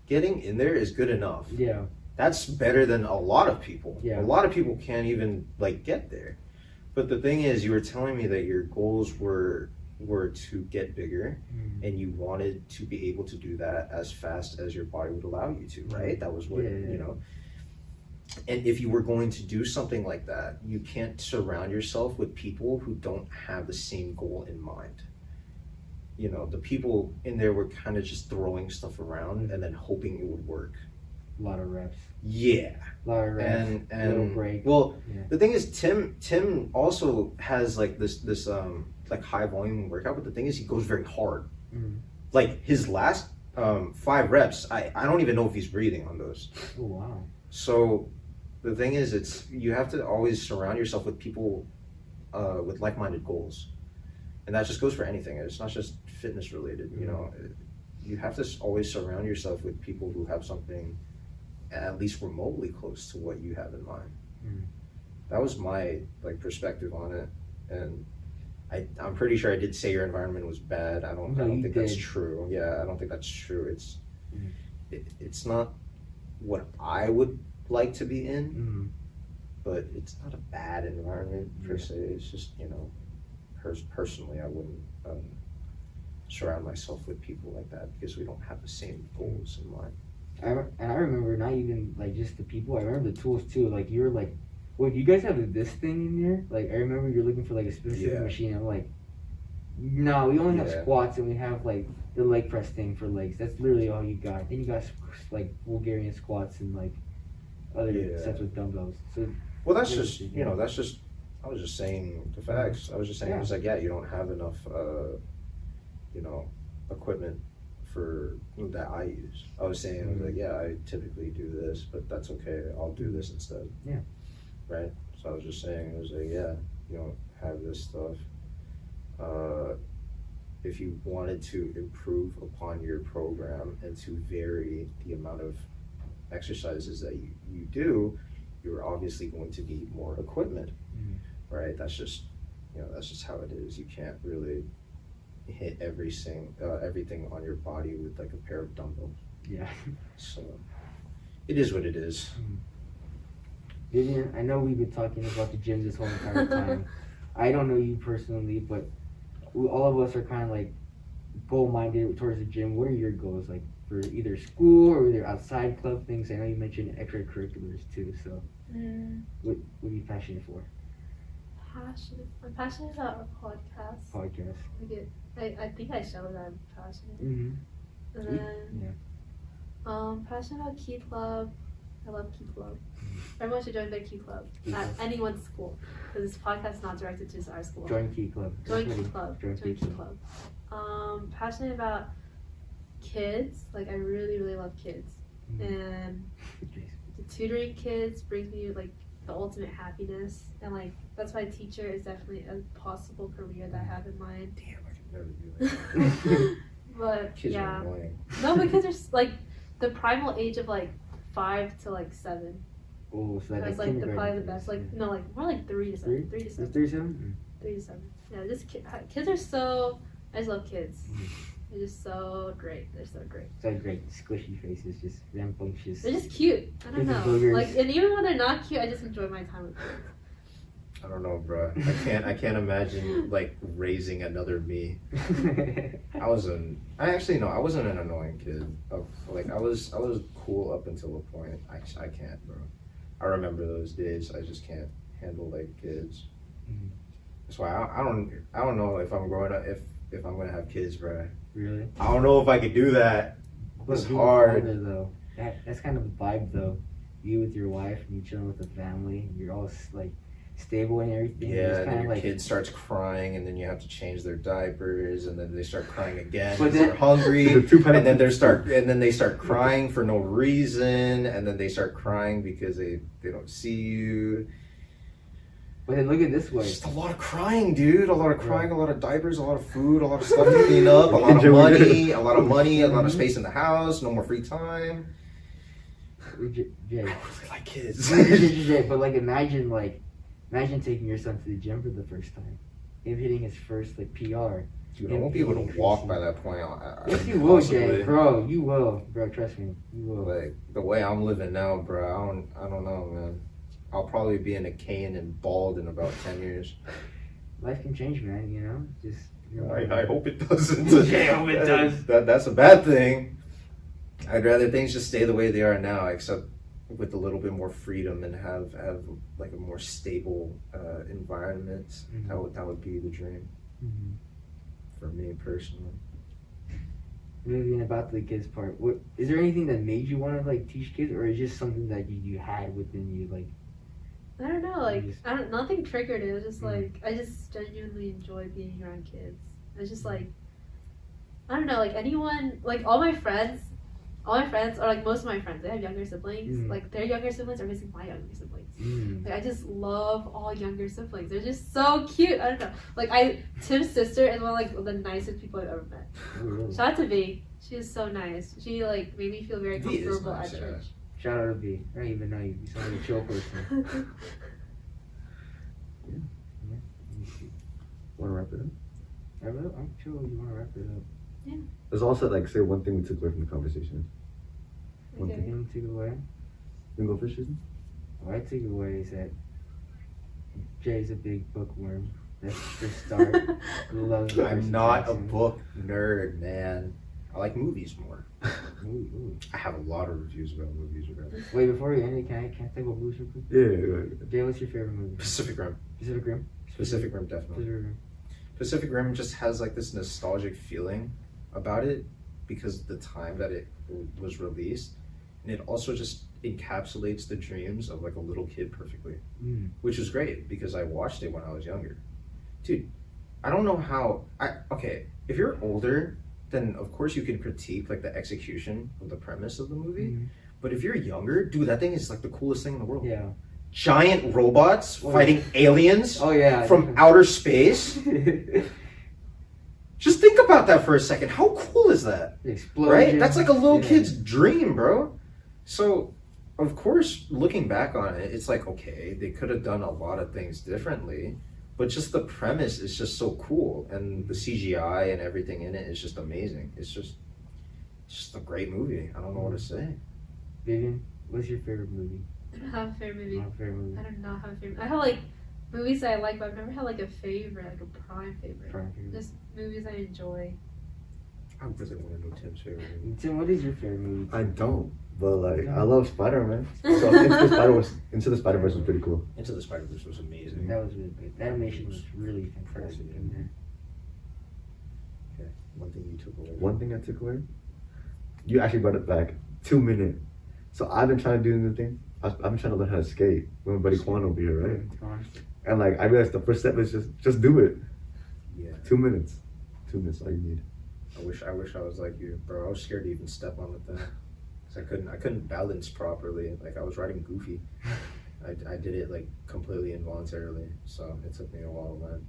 getting in there is good enough. Yeah. That's better than a lot of people. Yeah. A lot of people can't even get there. But the thing is, you were telling me that your goals were to get bigger, and you wanted to be able to do that as fast as your body would allow you to, right? That was what, And if you were going to do something like that, you can't surround yourself with people who don't have the same goal in mind. The people in there were kind of just throwing stuff around and then hoping it would work. A lot of reps. Yeah. A lot of reps. And little break. Well, the thing is, Tim also has like this like high volume workout, but the thing is, he goes very hard. Like his last 5 reps, I don't even know if he's breathing on those. Oh wow. So the thing is, you have to always surround yourself with people with like-minded goals, and that just goes for anything. It's not just fitness related. You have to always surround yourself with people who have something at least remotely close to what you have in mind. That was my perspective on it, and I'm pretty sure I did say your environment was bad. I don't think that's true. Yeah, I don't think that's true. It's not what I would like to be in, but it's not a bad environment per se. It's just, personally, I wouldn't surround myself with people like that because we don't have the same goals in mind. I remember not even just the people. I remember the tools too. Like you were like, "Well, you guys have this thing in there?" Like I remember you're looking for a specific machine. I'm like, "No, we only have squats and we have the leg press thing for legs. That's literally all you got. Then you got Bulgarian squats and other sets with dumbbells." So that's just that's just. I was just saying the facts. I was just saying it was you don't have enough equipment for that I use. I was saying I typically do this, but that's okay. I'll do this instead. Yeah. Right. So I was just saying it was you don't have this stuff. If you wanted to improve upon your program and to vary the amount of exercises that you do, you're obviously going to need more equipment. Right? That's just how it is. You can't really hit everything on your body with a pair of dumbbells. Yeah. So it is what it is. Vivian, I know we've been talking about the gym this whole entire time. I don't know you personally, but all of us are kind of like goal-minded towards the gym. What are your goals, like for either school or either outside club things? I know you mentioned extracurriculars too. So, what are you passionate for? I'm passionate about a podcast. Podcast. I think I showed that I'm passionate. Mm-hmm. And then, passionate about Key Club. I love Key Club. Everyone should join their Key Club at anyone's school, because this podcast is not directed to just our school. Join Key Club. Join Key Club. Join Key Club. Passionate about kids. Like I really, really love kids, and the tutoring kids brings me like the ultimate happiness, and like that's why teacher is definitely a possible career that I have in mind. Damn, I could never do that. But Kids are yeah, annoying. no, because there's like the primal age of like 5 to like 7. Oh, so That's like probably the best. Like no, like more like 3 to 7. 3 to 7. 3 to 7. 3 to 7. Yeah, just kids are so. I just love kids. They're just so great. They're so great. So great, squishy faces, just rambunctious. They're just cute. I don't know. Boogers. Like, and even when they're not cute, I just enjoy my time with kids. I don't know, bro. I can't imagine like raising another me. I wasn't an annoying kid. Like I was cool up until a point. I can't, bro. I remember those days. I just can't handle like kids. That's why I don't know if I'm growing up if I'm gonna have kids, bro. Really? I don't know if I could do that. It's Being a hard. father, though. That's kind of the vibe though. You with your wife and you chilling with the family. You're all like stable and everything. Yeah, it's and then kind your of like kid starts crying, and then you have to change their diapers, and then they start crying again. But But then- they're hungry, The two and then they start crying for no reason, and then they start crying because they don't see you. But then look at it this way. Just a lot of crying, dude. A lot of crying, a lot of diapers, a lot of food, a lot of stuff to clean up, a lot of money, a lot of space in the house, no more free time. Jay, I really like kids. Jay, but like imagine taking your son to the gym for the first time, him hitting his first like PR. Dude, I won't be able to walk by that point. Yes, you will, Jay, Possibly. bro. You will, bro. Trust me, you will. Like the way I'm living now, bro. I don't know, man. I'll probably be in a cane and bald in about 10 years. Life can change, man. You know, just. I hope it doesn't. Yeah, I hope it does. That's a bad thing. I'd rather things just stay the way they are now, except with a little bit more freedom and have like a more stable environment. Mhm. That would be the dream for me personally. Moving about the kids part, what is there anything that made you want to like teach kids, or is it just something that you had within you, like? I don't know, like Just- nothing triggered it. It was just like I just genuinely enjoy being around kids. It's just like I don't know, like anyone, like all my friends, or like most of my friends, they have younger siblings. Like their younger siblings are basically my younger siblings. Like I just love all younger siblings. They're just so cute. I don't know. Like Tim's sister is one of like the nicest people I've ever met. Oh, really? Shout out to V. She is so nice. She like made me feel very V is comfortable nice, at yeah. church. Shout out to B. I don't even know you. You sound like a chill person. Want to wrap it up? I'm chill. You want to wrap it up? Let's also like say one thing we took away from the conversation. One Okay. thing. Anything to take away? You can go first, Jason? What I take away is that Jay's a big bookworm. That's the start. Loves Percy I'm not a Jackson. book nerd, man. I like movies more. Ooh. I have a lot of reviews about movies. Bro. Wait, before we end it, can I talk about movies real quick? Yeah. Jay, what's your favorite movie? Pacific Rim. Pacific Rim? Pacific Rim, definitely. Pacific Rim. Pacific Rim just has like this nostalgic feeling about it because of the time that it was released, and it also just encapsulates the dreams of like a little kid perfectly, which is great because I watched it when I was younger. Dude, I don't know how. If you're older, then of course you can critique like the execution of the premise of the movie. But if you're younger, dude, that thing is like the coolest thing in the world. Yeah. Giant robots Oh, fighting aliens Oh, yeah. from outer space. Just think about that for a second. How cool is that? Explosion. Right? That's like a little Yeah. kid's dream, bro. So, of course, looking back on it, it's like, okay, they could have done a lot of things differently, but just the premise is just so cool, and the CGI and everything in it is just amazing. It's just a great movie. I don't know what to say. Vivian, What's your favorite movie? I don't have a favorite movie. Not a favorite movie. I do not have a favorite. I have like movies that I like, but I've never had like a favorite, like a prime favorite. Prime favorite. Just movies I enjoy. I really want to know Tim's favorite movie. Tim, what is your favorite movie? I don't, but like No. I love Spider-Man. So Into the Spider-Verse was pretty cool. Into the Spider-Verse was amazing. That was really good. The animation was really fantastic in there. Okay, one thing you took away. One thing I took away, you actually brought it back. 2 minutes. So I've been trying to do the thing. I've been trying to learn how to skate with my buddy Quan over here, right? And like I realized the first step is just do it. Yeah. 2 minutes. 2 minutes, all you need. I wish I was like you, bro. I was scared to even step on the thing. 'Cause I couldn't balance properly. Like I was riding goofy. I did it like completely involuntarily. So it took me a while to learn.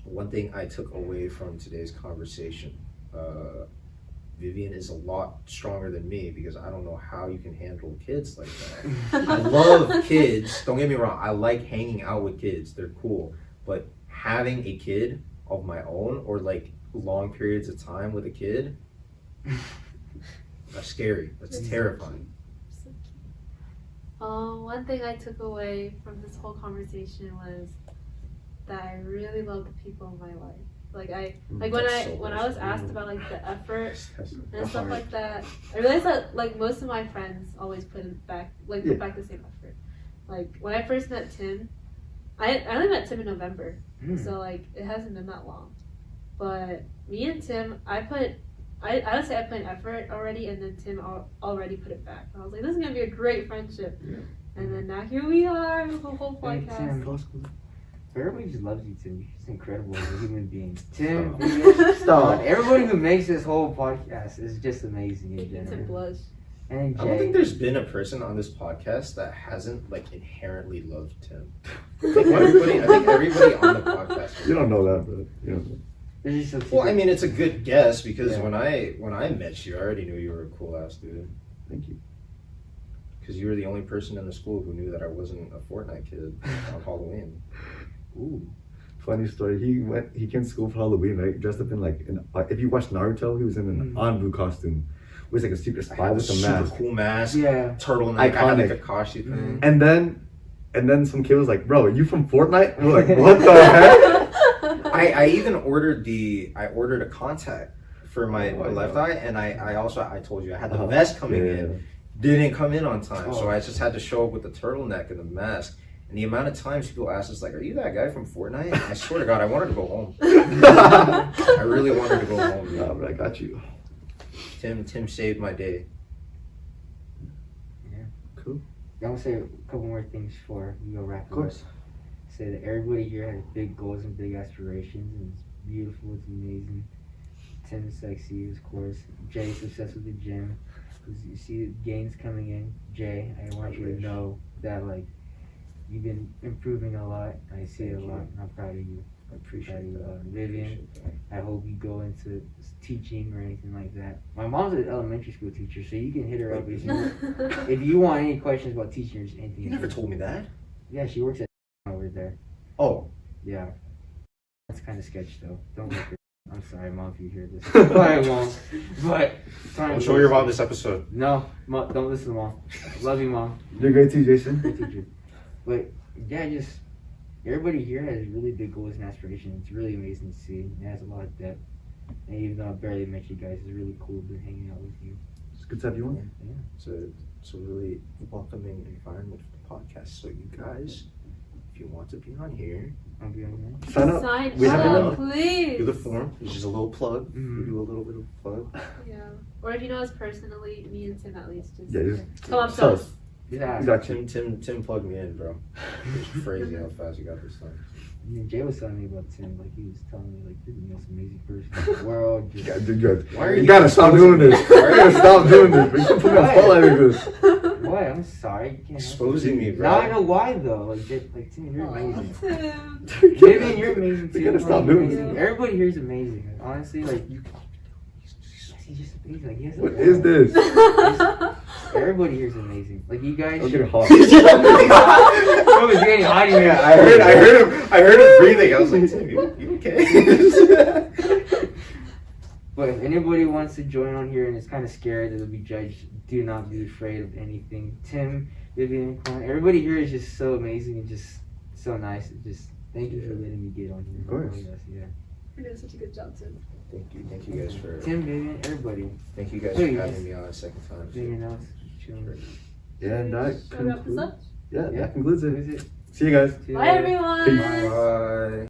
One thing I took away from today's conversation, Vivian is a lot stronger than me because I don't know how you can handle kids like that. I love kids. Don't get me wrong. I like hanging out with kids. They're cool. But having a kid of my own or like long periods of time with a kid, that's scary. That's terrifying. One thing I took away from this whole conversation was that I really love the people in my life. Like when I was asked about like the effort and stuff like that, I realized that like most of my friends always put back the same effort. Like when I first met Tim, I only met Tim in November, so like it hasn't been that long. But me and Tim, I would say I put in effort already, and then Tim already put it back. I was like, this is gonna be a great friendship, and then now here we are, the whole podcast. Everybody just loves you, Tim. You're just incredible as a human being. Tim, Stop. everybody who makes this whole podcast is just amazing in Making Tim general. blush. And I don't think Jay, there's been a person on this podcast that hasn't like inherently loved Tim. I think everybody on the podcast. You don't know that, but you know. there's just Well, I mean, it's a good guess because Yeah. when I met you, I already knew you were a cool ass dude. Thank you. Because you were the only person in the school who knew that I wasn't a Fortnite kid on Halloween. Ooh. Funny story. He came to school for Halloween, right? Dressed up in like if you watch Naruto, he was in an Anbu costume. It was like a secret spy with a super mask. cool mask, Yeah. turtleneck. I had like Iconic. a Kashi thing. And then some kid was like, "Bro, are you from Fortnite?" We're like, "What the heck?" I even ordered a contact for my left eye, and I told you I had the vest coming in, didn't come in on time, so I just had to show up with the turtleneck and the mask. And the amount of times people ask us like, "Are you that guy from Fortnite?" I swear to God, I wanted to go home. I really wanted to go home. Nah, but I got you. Tim saved my day. Cool. I'm gonna say a couple more things before we go wrap it Of course. up. Say that everybody here has big goals and big aspirations, and it's beautiful, it's amazing. Tim is sexy, of course. Jay is obsessed with the gym. You see the gains coming in. Jay, I want you to know that like you've been improving a lot. I see it a lot, and I'm proud of you. I appreciate that. Vivian, I hope you go into teaching or anything like that. My mom's an elementary school teacher, so you can hit her up if you want any questions about teaching or anything. You never told me that. Yeah, she works at over there. Oh, Yeah. That's kind of sketch though. Don't look at I'm sorry, Mom, if you hear this. But I won't. But I'll show your mom this episode. No, Mom, don't listen to Mom. Love you, Mom. You're great too, Jason. Good teacher. But yeah, just everybody here has really big goals and aspirations. It's really amazing to see. It has a lot of depth. And even though I barely met you guys, it's really cool been hanging out with you. It's good to have you on. Yeah. It's a really welcoming environment for the podcast. So you guys, if you want to be on here, I'll be on there. Sign up. Sign We have up, a please. do the form. It's just a little plug. Mhm. We do a little bit of plug. Yeah. Or if you know us personally, me and Tim at least. Just Yeah, just come up to tell us. us. Yeah. We got you. Tim plugged me in, bro. It's crazy how fast you got this done. And Jay was telling me about Tim. Like he was telling me, like you're the most amazing person in the world. Just, Yeah, dude, good. Why are You you gotta stop doing this. You gotta stop doing this. We can put me on spotlight like this. What? I'm sorry. You can't Exposing me, bro. Now I know why though. Like Tim, you're amazing. Tim. Vivian, you're amazing too. We gotta stop Like, doing amazing. this. Everybody here is amazing. Like, honestly, like you. He's just amazing. Like he has a What aura. is this? Everybody here is amazing. Like you guys. I'm getting hot. Oh, it's getting hot in here. I heard him breathing. I was like, Tim, you okay? But if anybody wants to join on here and is kind of scared that they'll be judged, do not be afraid of anything. Tim, Vivian, Klein, everybody here is just so amazing and just so nice. Just thank you for letting me get on here. Of course. Yeah. You're doing such a good job, Tim. Thank you guys for Tim, Vivian, everybody. thank you guys Hey, for having me on a second time. Vivian else. Chilling. Yeah, and that Should we wrap this concludes. up? Yeah, Yeah. that concludes Who it. is it? See you guys. Bye, everyone. Peace.